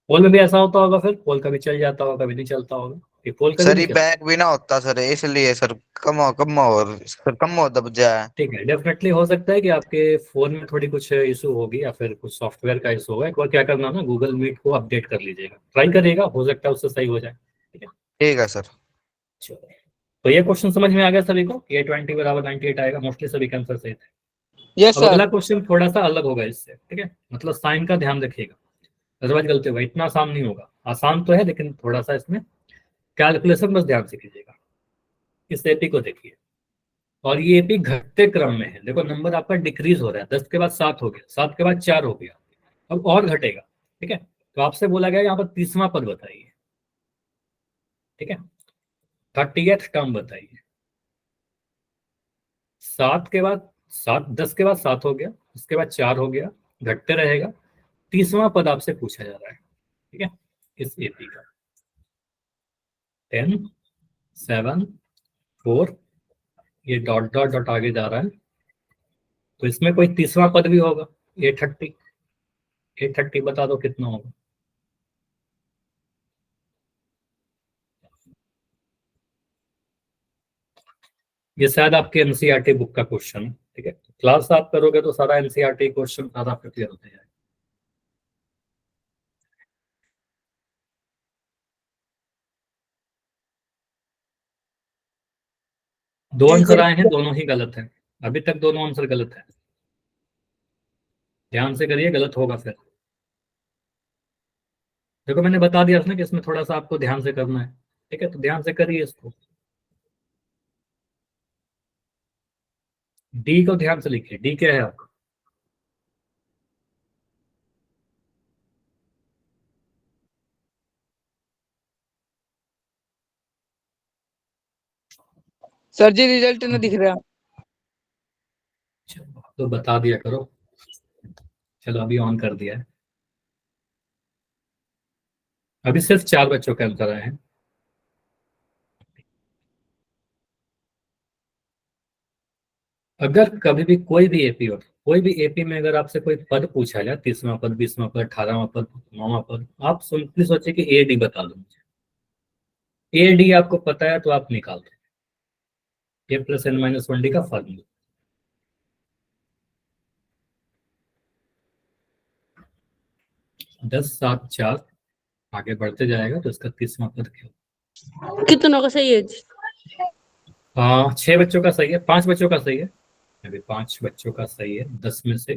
पोल में भी ऐसा होता होगा, फिर पोल कभी चल जाता होगा कभी नहीं चलता होगा, ये पोल कभी सर नहीं ये चलता। बैक भी ना होता सर, इसलिए सर कम और सर कम हो दब जाए। ठीक है, डेफिनेटली हो सकता है कि आपके फोन में थोड़ी कुछ इशू होगी या फिर कुछ सॉफ्टवेयर का इशू होगा। एक बार क्या करना ना, गूगल मीट को अपडेट कर लीजिएगा, ट्राई करिएगा, हो सकता है उससे सही हो जाए। ठीक है, ठीक है सर। चलो, तो ये क्वेश्चन समझ में आ गया सभी को? A20 बराबर 98 आएगा, मोस्टली सभी का आंसर सही थे। यस अब अगला सर। क्वेश्चन थोड़ा सा अलग होगा इससे। ठीक है, मतलब साइन का ध्यान रखिएगा, अदरवाइज गलती होगा। इतना आसान नहीं होगा, आसान तो है लेकिन थोड़ा सा इसमें कैलकुलेशन बस ध्यान से कीजिएगा। इस एपी को देखिए, और ये एपी घटते क्रम में है। देखो नंबर आपका डिक्रीज हो रहा है, 10 के बाद 7 हो गया, 7 के बाद 4 हो गया, अब और घटेगा। ठीक है, तो आपसे बोला गया यहाँ पर 30वां पद बताइए। ठीक है, 30th टर्म बताइए। 7 के बाद 7, 10 के बाद 7 हो गया, उसके बाद 4 हो गया, घटते रहेगा। 30वां पद आपसे पूछा जा रहा है। ठीक है, इस एपी का 10, 7, 4, ये डॉट डॉट डॉट आगे जा रहा है, तो इसमें कोई 30वां पद भी होगा। A30, A30 बता दो कितना होगा? ये शायद आपके एनसीईआरटी बुक का क्वेश्चन है। ठीक है, क्लास आप करोगे तो सारा एनसीईआरटी क्वेश्चन सारा आपका क्लियर होते जाएगा। दो जी आंसर गुरु। आए हैं, दोनों ही गलत हैं। अभी तक दोनों आंसर गलत है, ध्यान से करिए, गलत होगा फिर। देखो मैंने बता दिया था ना कि इसमें थोड़ा सा आपको ध्यान से करना है। ठीक है, तो ध्यान से करिए इसको। डी को ध्यान से लिखिए, डी क्या है आपका? सर जी रिजल्ट नहीं दिख रहा। चलो, तो बता दिया करो। चलो अभी ऑन कर दिया है। अभी सिर्फ 4 बच्चों के आंसर आए हैं। अगर कभी भी कोई भी एपी हो, कोई भी एपी में अगर आपसे कोई पद पूछा जाए, 30वां पद, 20वां पद, 18वां पद, 9वां पद, आप सिंपली सोचिए कि ए डी बता दो मुझे। ए डी आपको पता है तो आप निकाल दो, A+n-1D का फॉर्मूला। 10, 7, 4 आगे बढ़ते जाएगा तो इसका 30वां पद क्या? कितनों का सही है? 6 बच्चों का सही है, 5 बच्चों का सही है। अभी 5 बच्चों का सही है, 10 में से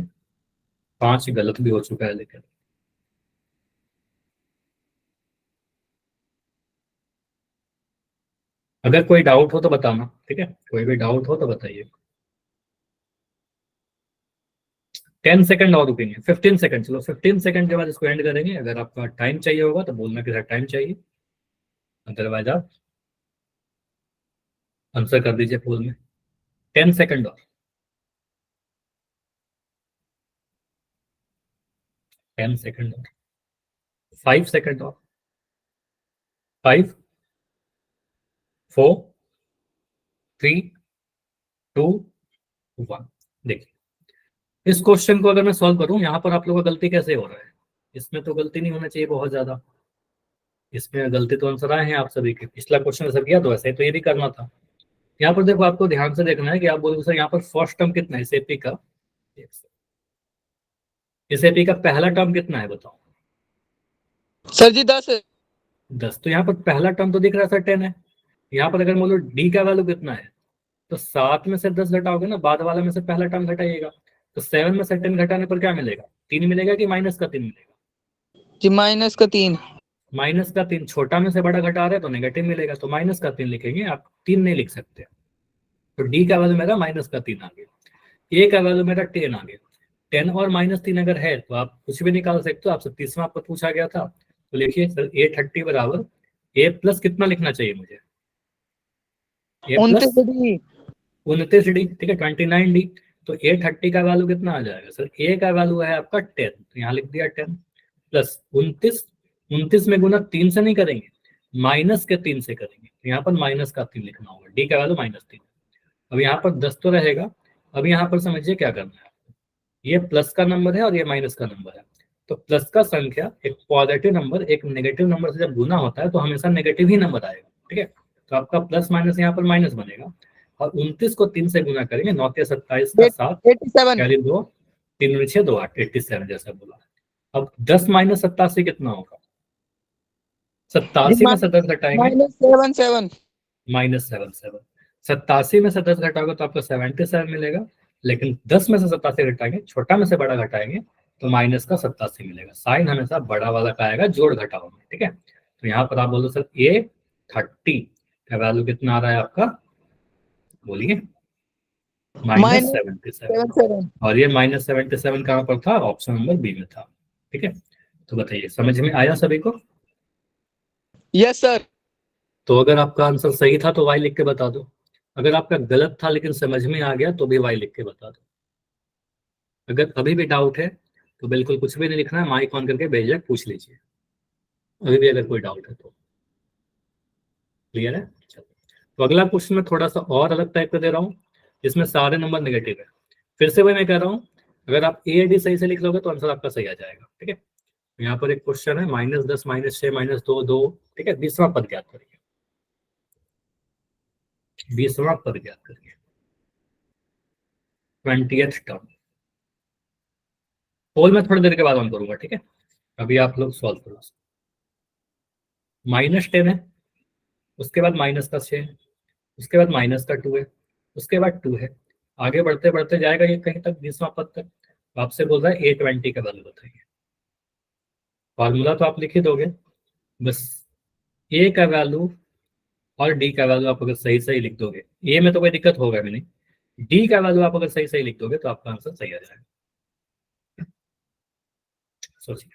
5 गलत भी हो चुका है। लेकिन अगर कोई डाउट हो तो बताना। ठीक है, कोई भी डाउट हो तो बताइए। 10 सेकंड और रुकेंगे, 15 सेकंड। चलो 15 सेकंड के बाद इसको एंड करेंगे। अगर आपका टाइम चाहिए होगा तो बोलना कि सर टाइम चाहिए, अदरवाइज आप आंसर कर दीजिए पोल में। 10 सेकंड और, 10 सेकंड और, 5 सेकंड और, 5, 4, 3, 2, 1। देखिए इस क्वेश्चन को अगर मैं सॉल्व करूं, यहाँ पर आप लोगों का गलती कैसे हो रहा है? इसमें तो गलती नहीं होना चाहिए बहुत ज्यादा, इसमें गलती तो आंसर आए हैं आप सभी के। पिछला क्वेश्चन ऐसा किया तो ऐसे तो ये भी करना था। यहाँ पर देखो आपको ध्यान से देखना है कि आप बोलोगे सर यहाँ पर फर्स्ट टर्म कितना है इस एपी का? इस एपी का पहला टर्म कितना है बताओ? सर जी 10 है। 10। तो यहाँ पर पहला टर्म तो दिख रहा है सर 10 है, यहाँ पर अगर मान लो डी का वैल्यू कितना है, तो 7 में से 10 घटाओगे ना, बाद वाले में से पहला टर्म घटाइएगा, तो 7 में से 10 घटाने पर क्या मिलेगा, 3 मिलेगा कि माइनस का 3 मिलेगा? जी माइनस का 3। माइनस का 3, छोटा में से बड़ा घटा रहे हैं तो नेगेटिव मिलेगा, तो माइनस का 3 लिखेंगे, आप 3 नहीं लिख सकते। तो डी का वैल्यू मेरा माइनस का 3 आ गया, ए का वैल्यू मेरा 10 आ गया। 10 और -3 अगर है तो आप कुछ भी निकाल सकते हो। आपसे 30वां आपको पूछा गया था, तो लिखिए सर A30 बराबर ए प्लस कितना लिखना चाहिए मुझे, ए प्लस 29D, ठीक है, 29D। तो A30 का वैल्यू कितना आ जाएगा सर, ए का वैल्यू है आपका 10, तो यहाँ लिख दिया 10 प्लस 29 में गुना 3 से नहीं करेंगे, माइनस के 3 से करेंगे, तो यहाँ पर माइनस का 3 लिखना होगा, डी का वैल्यू -3। अब यहाँ पर 10 तो रहेगा। अब यहाँ पर समझिए क्या करना है, ये प्लस का नंबर है और ये माइनस का नंबर है, तो प्लस का संख्या एक पॉजिटिव नंबर एक नेगेटिव नंबर से जब गुना होता है तो हमेशा नेगेटिव ही नंबर आएगा, ठीक है। तो आपका प्लस माइनस यहाँ पर माइनस बनेगा, और 29 को 3 से गुना करेंगे, 9 के 27 का 7 87। कैरी 2, 3 में 6 2 8, 87 जैसा बोला। अब 10 माइनस 87 कितना होगा, 87 में से 10 घटाएंगे, -77। -77। 87 में से 10 घटाओगे तो आपको 77 मिलेगा, लेकिन 10 में से 87 घटाएंगे, छोटा में से बड़ा घटाएंगे तो माइनस का 87 मिलेगा। साइन हमेशा बड़ा वाला का आएगा जोड़ घटाओ में, ठीक है। तो यहाँ पर आप बोलो सर A30 का वैल्यू कितना आ रहा है आपका, बोलिए -77, और ये -77 कहाँ पर था, ऑप्शन नंबर बी में था, ठीक है। तो बताइए समझ में आया सभी को? Yes sir. तो अगर आपका आंसर सही था तो वाई लिख के बता दो, अगर आपका गलत था लेकिन समझ में आ गया तो भी वाई लिख के बता दो। अगर अभी भी डाउट है तो बिल्कुल कुछ भी नहीं लिखना है, माइक ऑन करके बेझिझक पूछ लीजिए, अभी भी अगर कोई डाउट है तो। क्लियर है? चलो, तो अगला क्वेश्चन में थोड़ा सा और अलग टाइप का दे रहा हूँ, इसमें सारे नंबर नेगेटिव है। फिर से वही मैं कह रहा हूँ, अगर आप ए डी सही से लिख लोगे तो आंसर आपका सही आ जाएगा, ठीक है। यहाँ पर एक क्वेश्चन है -10 -6 -2 2, ठीक है। 20वां पद ज्ञात करिए, 20वां पद ज्ञात करिए, 20th टर्म। पोल में थोड़ी देर के बाद ऑन करूंगा, ठीक है। अभी आप लोग सॉल्व करो। -10 है, उसके बाद -6 है, उसके बाद -2 है, उसके बाद 2 है, आगे बढ़ते बढ़ते जाएगा ये कहीं तक 20वां पद तक। तो आपसे बोल रहा है A20 का वैल्यू बताइए। फॉर्मूला तो आप लिख ही दोगे, बस ए का वैल्यू और डी का वैल्यू आप अगर सही सही लिख दोगे, ए में तो कोई दिक्कत होगा भी नहीं, डी का वैल्यू आप अगर सही सही लिख दोगे तो आपका आंसर सही आ जाएगा। सोचिए,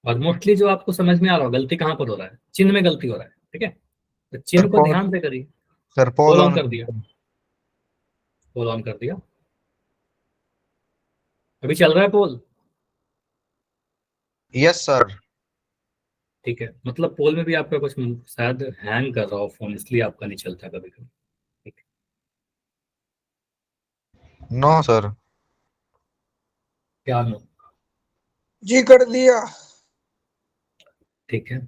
और मोस्टली जो आपको समझ में आ रहा हो गलती कहाँ पर हो रहा है, चिन्ह में गलती हो रहा है, ठीक है। तो चिन्ह को ध्यान से करिए। Sir poll poll on on कर दिया, पोल ऑन कर दिया, अभी चल रहा है पोल, यस सर। ठीक है। मतलब पोल में भी आपका कुछ शायद हैंग कर रहा हो फोन, इसलिए आपका नहीं चलता कभी कभी, ठीक है। No sir. क्या नो? जी कर दिया। ठीक है,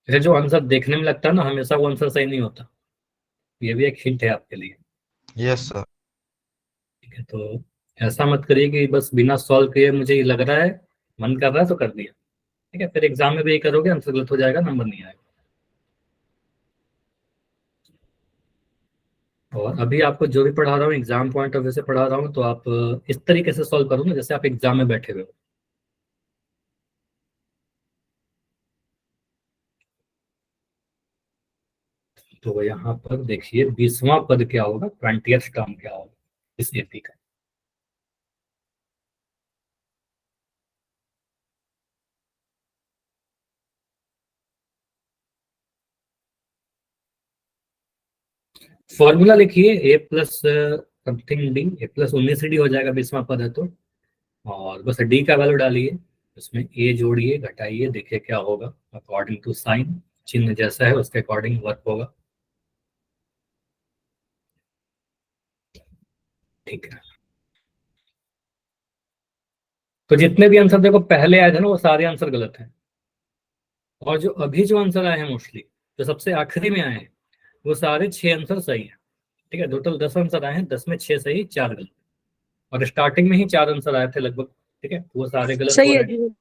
ये जो आंसर देखने में लगता है ना, हमेशा वो आंसर सही नहीं होता, ये भी एक हिंट है आपके लिए, यस सर। ठीक है। तो ऐसा मत करिए कि बस बिना सॉल्व किए मुझे ये लग रहा है, मन कर रहा है तो कर दिया, ठीक है। फिर एग्जाम में भी यही करोगे, आंसर गलत हो जाएगा, नंबर नहीं आएगा। और अभी आपको जो भी पढ़ा रहा हूँ एग्जाम पॉइंट ऑफ व्यू से पढ़ा रहा हूँ, तो आप इस तरीके से सॉल्व करो ना जैसे आप एग्जाम में बैठे हुए हो। तो यहाँ पर देखिए 20वां पद क्या होगा, 20th टर्म क्या होगा इस एपी का। फॉर्मूला लिखिए ए प्लस समथिंग डी, ए प्लस 19D हो जाएगा, 20वां पद है तो। और बस डी का वैल्यू डालिए, उसमें ए जोड़िए घटाइए, देखिए क्या होगा, अकॉर्डिंग टू साइन, चिन्ह जैसा है उसके अकॉर्डिंग वर्क होगा, ठीक है। तो जितने भी आंसर देखो पहले आए थे ना वो सारे आंसर गलत हैं, और जो अभी जो आंसर आए हैं मोस्टली जो सबसे आखिरी में आए हैं वो सारे 6 आंसर सही हैं, ठीक है। टोटल 10 आंसर आए हैं, 10 में 6 सही 4 गलत, और स्टार्टिंग में ही 4 आंसर आए थे लगभग, ठीक है, वो सारे गलत हो सही है रहे हैं। जी।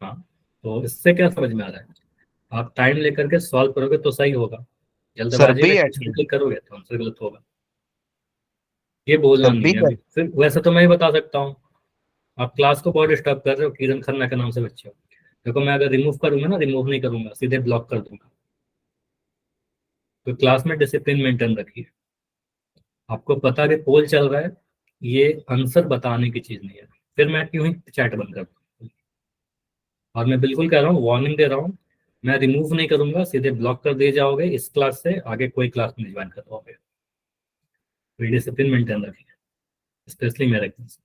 हाँ, तो इससे क्या समझ में आ रहा है, आप टाइम लेकर के सॉल्व करोगे तो सही होगा, सर जल्दबाजी बी में है। कुछ भी करोगे तो आंसर गलत होगा। ये बोलना सर नहीं बी है है। अभी, फिर वैसे तो मैं ही बता सकता हूँ। आप क्लास को बहुत डिस्टर्ब कर रहे हो किरण खन्ना के नाम से बच्चे हो। देखो मैं अगर रिमूव करूंगा ना, रिमूव नहीं करूंगा, सीधे ब्लॉक कर दूंगा। तो क्लास में डिसिप्लिन मेंटेन रखिए। आपको पता है कि पोल चल रहा है, ये आंसर बताने की चीज नहीं है, फिर मैं क्यों ही चैट बंद कर दूं। और मैं बिल्कुल कह रहा हूँ, वार्निंग दे रहा हूँ, मैं रिमूव नहीं करूंगा, सीधे ब्लॉक कर दिए जाओगे, इस क्लास से आगे कोई क्लास नहीं ज्वाइन कर पाओगे। डिसिप्लिन मेंटेन रखिए, स्पेशली मेरे क्लास।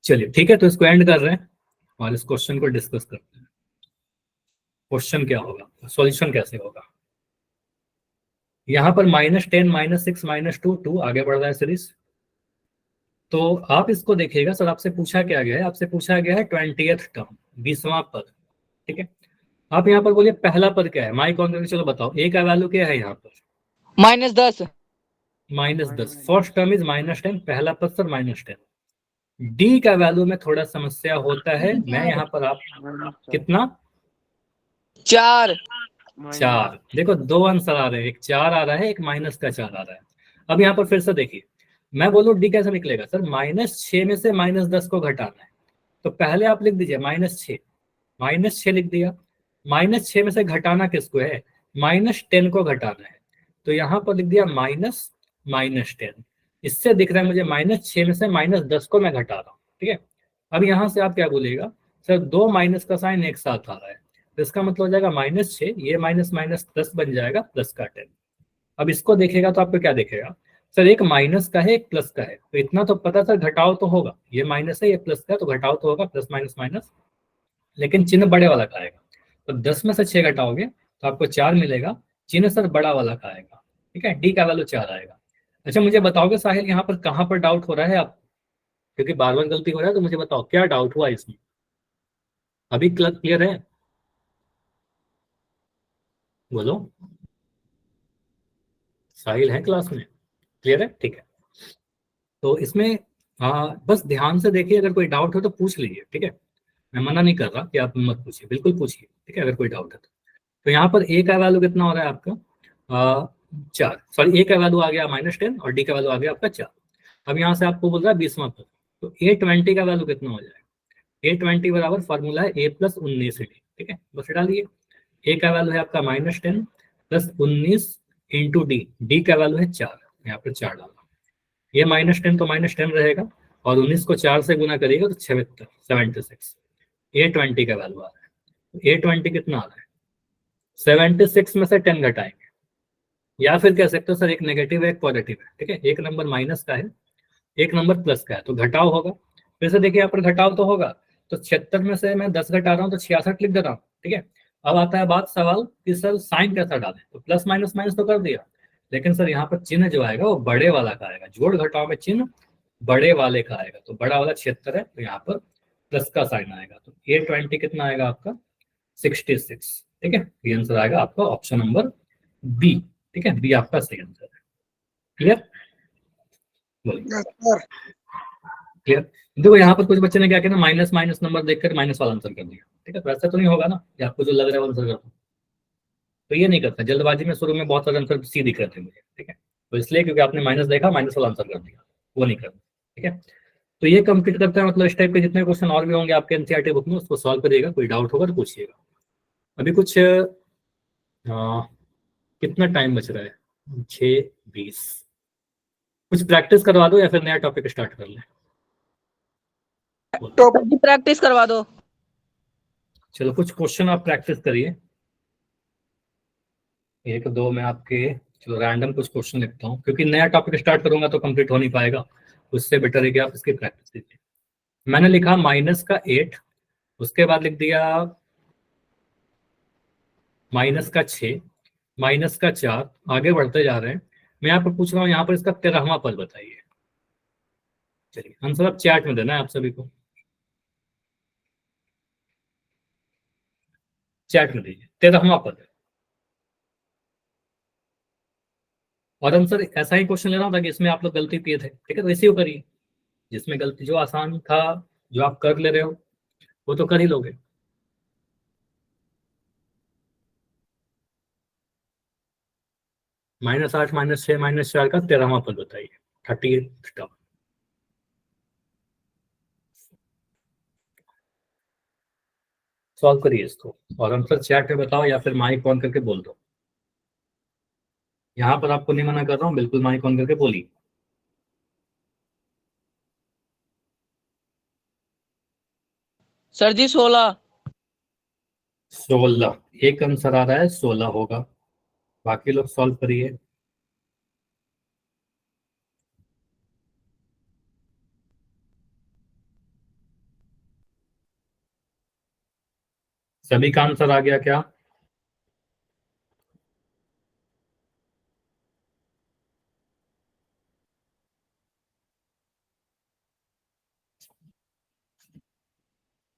चलिए ठीक है, तो इसको एंड कर रहे हैं और इस क्वेश्चन को डिस्कस करते हैं। क्वेश्चन क्या होगा, सॉल्यूशन कैसे होगा। यहाँ पर -10 -6 -2 2 आगे बढ़ रहा है सीरीज। तो आप इसको देखिएगा, सर आपसे पूछा क्या गया है, आपसे पूछा गया है 20th टर्म, 20वां पद, ठीक है। आप यहाँ पर बोलिए पहला पद क्या है, माई कौन, चलो बताओ ए का वैल्यू क्या है यहाँ पर, -10। -10। फर्स्ट टर्म इज -10, पहला पद सर -10। डी का वैल्यू में थोड़ा समस्या होता है, मैं यहाँ पर आप कितना 4। 4, देखो 2 आंसर आ रहे हैं, एक 4 आ रहा है, एक -4 आ रहा है। अब यहाँ पर फिर से देखिए, मैं बोलूँ डी कैसे निकलेगा सर, -6 में से -10 को घटाना है, तो पहले आप लिख दीजिए -6, -6 लिख दिया। -6 में से घटाना किसको है, -10 को घटाना है, तो यहाँ पर लिख दिया -10। इससे दिख रहा है मुझे -6 में से -10 को मैं घटा रहा हूँ, ठीक है। अब यहाँ से आप क्या बोलिएगा, सर 2 माइनस का साइन एक साथ आ रहा है, तो इसका मतलब हो जाएगा -6, ये -10 बन जाएगा +10। अब इसको देखेगा तो आपको क्या देखेगा, सर एक माइनस का है एक प्लस का है, तो इतना तो पता सर घटाओ तो होगा, ये माइनस है ये प्लस का है, तो घटाओ तो होगा, प्लस माइनस माइनस, लेकिन चिन्ह बड़े वाला का आएगा। तो 10 में से 6 घटाओगे तो आपको 4 मिलेगा, चिन्ह सर बड़ा वाला का आएगा, ठीक है, डी का वैल्यू 4 आएगा। अच्छा मुझे बताओगे साहिल यहाँ पर कहाँ पर डाउट हो रहा है आप, क्योंकि बार बार गलती हो रहा है, तो मुझे बताओ क्या डाउट हुआ इसमें, अभी क्लियर है, बोलो। साहिल है क्लास में, क्लियर है, ठीक है। तो इसमें बस ध्यान से देखिए, अगर कोई डाउट हो तो पूछ लीजिए, ठीक है। मैं मना नहीं कर रहा कि आप मत पूछिए, बिल्कुल पूछिए, ठीक है, अगर कोई डाउट है तो यहाँ पर ए का वैल्यू कितना हो रहा है आपका 4, सॉरी ए का वैल्यू आ गया -10 और डी का वैल्यू आ गया आपका 4। अब यहाँ से आपको बोल रहा है 20वां पद, तो A20 का वैल्यू कितना हो जाएगा, A20 बराबर फॉर्मूला है A+19 डी, ठीक है, बस डालिए। ए का वैल्यू है आपका -10 +19 इंटू डी का वैल्यू है 4, यहाँ पर 4 डाला, ये -10 तो -10 रहेगा, और 19 को 4 से गुना करिएगा तो 76। A20 का वैल्यू आ रहा है, तो A20 कितना आ रहा है 76 में से 10 घटाएंगे, या फिर कह सकते हो सर एक नेगेटिव है एक पॉजिटिव है, ठीक है, एक नंबर माइनस का है एक नंबर प्लस का है, तो घटाव होगा। फिर से देखिए यहाँ पर घटाव तो होगा, तो 76 में से मैं 10 घटा रहा हूँ तो 66 लिख दे रहा हूँ, ठीक है। अब आता है बात सवाल कि सर साइन कैसा डालें, तो प्लस माइनस माइनस तो कर दिया, लेकिन सर यहाँ पर चिन्ह जो आएगा वो बड़े वाला का आएगा, जोड़ घटाव में चिन्ह बड़े वाले का आएगा, तो बड़ा वाला 76 है, तो यहाँ पर प्लस का साइन आएगा, तो A20 कितना आएगा आपका 66, ठीक है। ये आंसर आएगा आपका ऑप्शन नंबर बी, ठीक है, बी आपका सही आंसर है। क्लियर, बोलिए यस सर। क्लियर। देखो यहाँ पर कुछ बच्चे ने क्या किया ना, माइनस माइनस नंबर देखकर माइनस वाला आंसर कर दिया, ठीक है, तो ऐसा तो नहीं होगा ना कि आपको जो लग रहा है वो आंसर कर दो, तो ये नहीं करता जल्दबाजी में, शुरू में बहुत सारे आंसर सी दिख रहे थे मुझे, ठीक है, तो इसलिए क्योंकि आपने माइनस देखा माइनस वाला आंसर कर दिया, वो नहीं करना, ठीक है। तो ये कंप्लीट करते हैं, मतलब इस टाइप के जितने क्वेश्चन और भी होंगे आपके एनसीईआरटी बुक में उसको सॉल्व करिएगा, कोई डाउट होगा तो पूछिएगा। अभी कुछ कितना टाइम बच रहा है, 6:20, कुछ प्रैक्टिस करवा दो या फिर नया टॉपिक स्टार्ट कर लें। टॉपिक प्रैक्टिस करवा दो। चलो कुछ क्वेश्चन आप प्रैक्टिस करिए, 1 2 में आपके, चलो रैंडम कुछ क्वेश्चन लिखता हूँ, क्योंकि नया टॉपिक स्टार्ट करूंगा तो कंप्लीट हो नहीं पाएगा, उससे बेटर है कि आप इसकी प्रैक्टिस कीजिए। मैंने लिखा -8, उसके बाद लिख दिया -6, -4, आगे बढ़ते जा रहे हैं। मैं यहाँ पर पूछ रहा हूँ, यहाँ पर इसका 13वां पद बताइए। चलिए आंसर आप चैट में देना है आप सभी को, चैट में दीजिए 13वां पद। और हम सर ऐसा ही क्वेश्चन ले रहा हूँ ताकि इसमें आप लोग गलती किए थे, ठीक है, तो इसी को करिए, जिसमें गलती जो आसान था जो आप कर ले रहे हो वो तो कर ही लोगे। -8 -6 -4 का 13वां पद बताइए, 38 टर्म। सॉल्व करिए इसको और आंसर चैट में बताओ या फिर माइक ऑन करके बोल दो। यहाँ पर आपको नहीं मना कर रहा हूँ, बिल्कुल माइक ऑन करके बोलिए। सर जी 16। 16, एक आंसर आ रहा है 16 होगा, बाकी लोग सॉल्व करिए। सभी का आंसर आ गया क्या?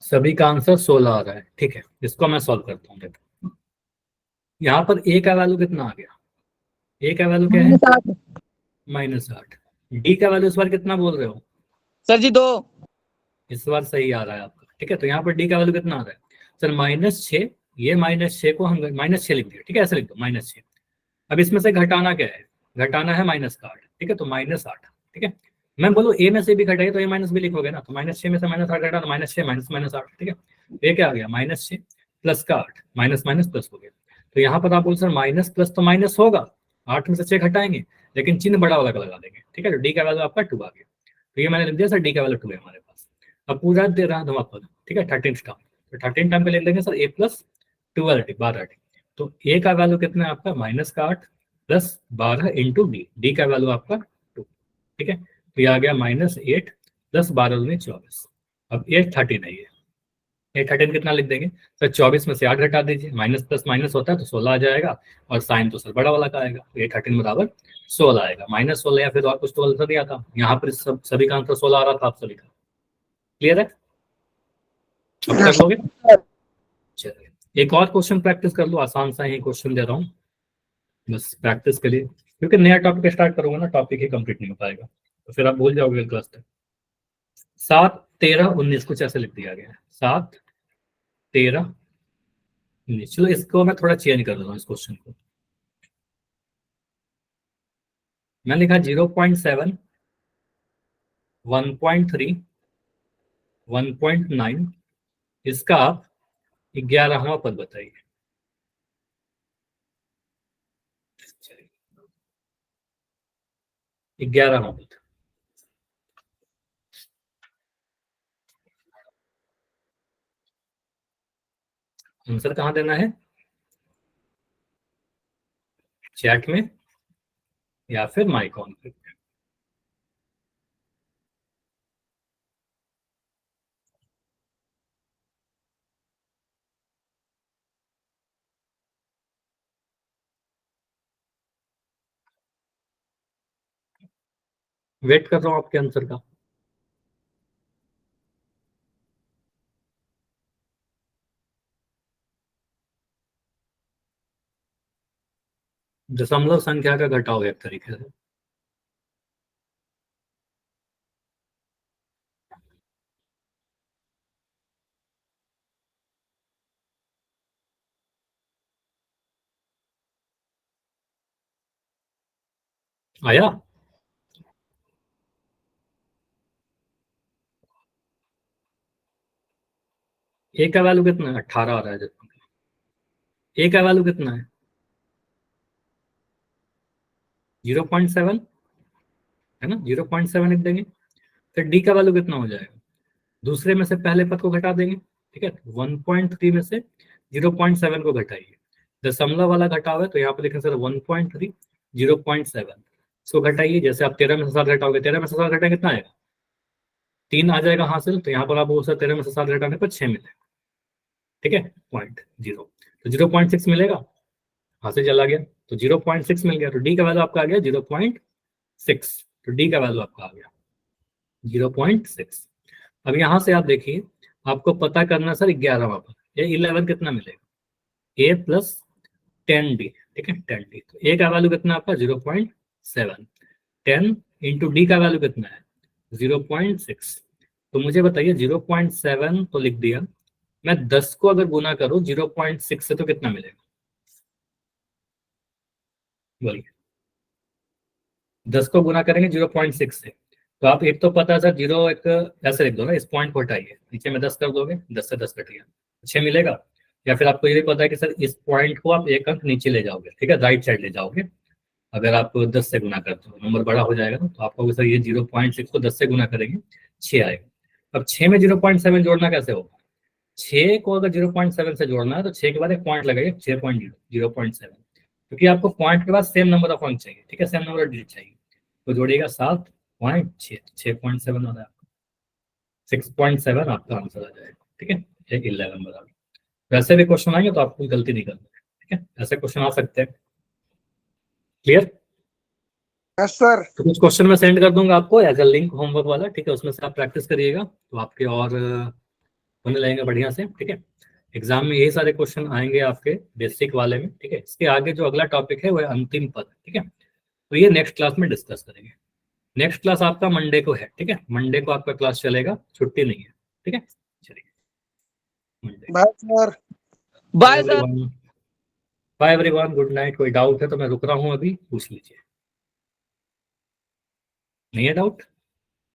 सभी का आंसर 16 आ रहा है, ठीक है, इसको मैं सॉल्व करता हूँ। देखो यहाँ पर ए का वैल्यू कितना आ गया? ए का वैल्यू क्या है? -8। डी का वैल्यू इस बार कितना बोल रहे हो? सर जी 2। इस बार सही आ रहा है आपका, ठीक है, तो यहाँ पर डी का वैल्यू कितना आ रहा है सर? -6। ये -6 को हम -6 लिख दिया, ठीक है, ऐसे लिख दो -6। अब इसमें से घटाना क्या है? घटाना है -8, ठीक है, तो -8, ठीक है। मैं बोलूँ ए में से भी घटाइए तो ये माइनस भी लिखोगे ना, तो -6 में से -8 घटा तो -6 -8, ठीक है। ये क्या आ गया? -6 प्लस का 8, माइनस माइनस प्लस हो गया। तो यहाँ पर आप बोल सर माइनस प्लस तो माइनस होगा, 8 में से 6 घटाएंगे लेकिन चिन्ह बड़ा वाला का लगा देंगे, ठीक है, तो डी का वैल्यू आपका 2 आ गया। तो ये मैंने लिख दिया सर, डी का वैल्यू 2 है हमारे पास। अब पूरा दे रहा हूँ आपको, ठीक है, 13 टर्म, तो 13 टर्म पे लिख देंगे sir a plus 12t, 12t। तो a का वैल्यू कितना है आपका? -8 प्लस 12 इंटू डी का वैल्यू आपका 2, ठीक है, तो ये आ गया -8 प्लस 12 दूनी 24। अब 813 है, ये 813 कितना लिख देंगे सर? 24 में से 8 घटा दीजिए, माइनस प्लस माइनस होता है तो 16 आ जाएगा, और साइन तो सर बड़ा वाला का आएगा, तो 813 बराबर 16 आएगा, -16 या फिर और कुछ तो आंसर दिया था यहाँ पर, सभी का आंसर 16 आ रहा था आप सभी का। क्लियर है? अब कर लोगे? चलिए एक और क्वेश्चन प्रैक्टिस कर लो, आसान सा ही क्वेश्चन दे रहा हूँ, बस प्रैक्टिस के लिए, क्योंकि नया टॉपिक स्टार्ट करूंगा ना, टॉपिक ही कंप्लीट नहीं हो पाएगा, तो फिर आप भूल जाओगे क्लास तक। 7 13 19 कुछ ऐसे लिख दिया गया है, 7 13 19। चलो इसको मैं थोड़ा चेंज कर देता हूँ, इस क्वेश्चन को मैं लिखा 0.7 1.3 1.9, इसका आप 11वां पद बताइए। 11वां पद आंसर कहाँ देना है? चैट में या फिर माइक ऑन पे? वेट कर रहा हूँ आपके आंसर का। दशमलव संख्या का घटाओ एक तरीके से। आया? ए का वैल्यू कितना है? 18 आ रहा है। ए का वैल्यू कितना है? 0.7 है ना, 0.7 लिख देंगे। फिर डी का वैल्यू कितना हो जाएगा? दूसरे में से पहले पद को घटा देंगे, ठीक है, 1.3 में से 0.7 को घटाइए, दशमलव वाला घटाओ है तो यहाँ पे लिखें सर 1.3 0.7, इसको घटाइए, जैसे आप 13 में से 7 घटाओगे, 13 में से 7 घटाएं कितना आएगा? 3 आ जाएगा हासिल, तो यहाँ पर आप 13 में से 7 घटाने पर 6 मिलेगा, ठीक है, 0.0, तो 0.6 मिलेगा, हासिल चला गया, तो 0.6 मिल गया, तो डी का वैल्यू आपका आ गया 0.6, तो डी का वैल्यू आपका आ गया 0.6। अब यहाँ से आप देखिए, आपको पता करना सर 11वां पर, ये 11 कितना मिलेगा? a प्लस 10d, ठीक है, 10d, तो a का वैल्यू कितना आपका? 0.6, 0.7, 10 इंटू डी का वैल्यू कितना है 0.6। तो मुझे बताइए 0.7 तो लिख दिया, मैं 10 को अगर गुना करूं 0.6 से तो कितना मिलेगा, बोलिए। 10 को गुना करेंगे 0.6 से, तो आप एक तो पता है सर 0 एक ऐसे लिख दो ना, इस पॉइंट को हटाइए, नीचे में 10 कर दोगे, 10 से 10 कट गया, 6 मिलेगा। या फिर आपको ये भी पता है कि सर इस पॉइंट को आप एक अंक नीचे ले जाओगे, ठीक है, राइट साइड ले जाओगे। अगर आप 10 से गुना करते हो नंबर बड़ा हो जाएगा ना, तो आपको सर ये 0.6 को 10 से गुना करेंगे 6 आएगा। अब 6 में 0.7 जोड़ना कैसे होगा, 6 को अगर 0.7 से जोड़ना है तो 6 के बाद एक पॉइंट लगाइए, 6.0, 0.7, क्योंकि आपको पॉइंट के बाद सेम नंबर ऑफ अंक चाहिए, ठीक है, सेम नंबर ऑफ डिजिट चाहिए। तो जोड़िएगा 7.6, 6.7 आ रहा है आपका, 6.7 आपका आंसर आ जाएगा, ठीक है, 11 बराबर। वैसे भी क्वेश्चन आएंगे तो आपको गलती नहीं करना है, ठीक है, ऐसे क्वेश्चन आ सकते हैं। क्लियर? Yes sir. तो कुछ क्वेश्चन मैं सेंड कर दूंगा आपको एज अ लिंक होमवर्क वाला, ठीक है, उसमें से आप प्रैक्टिस करिएगा तो आपके और होने लगेंगे बढ़िया से, ठीक है। एग्जाम में यही सारे क्वेश्चन आएंगे आपके बेसिक वाले में, ठीक है। इसके आगे जो अगला टॉपिक है वो है अंतिम पद, ठीक है, तो ये नेक्स्ट क्लास में डिस्कस करेंगे। नेक्स्ट क्लास आपका मंडे को है, ठीक है, मंडे को आपका क्लास चलेगा, छुट्टी नहीं है, ठीक है। चलिए Monday, bye sir. Bye sir. Bye everyone, good night. कोई डाउट है तो मैं रुक रहा हूँ अभी, पूछ लीजिए। नहीं है डाउट?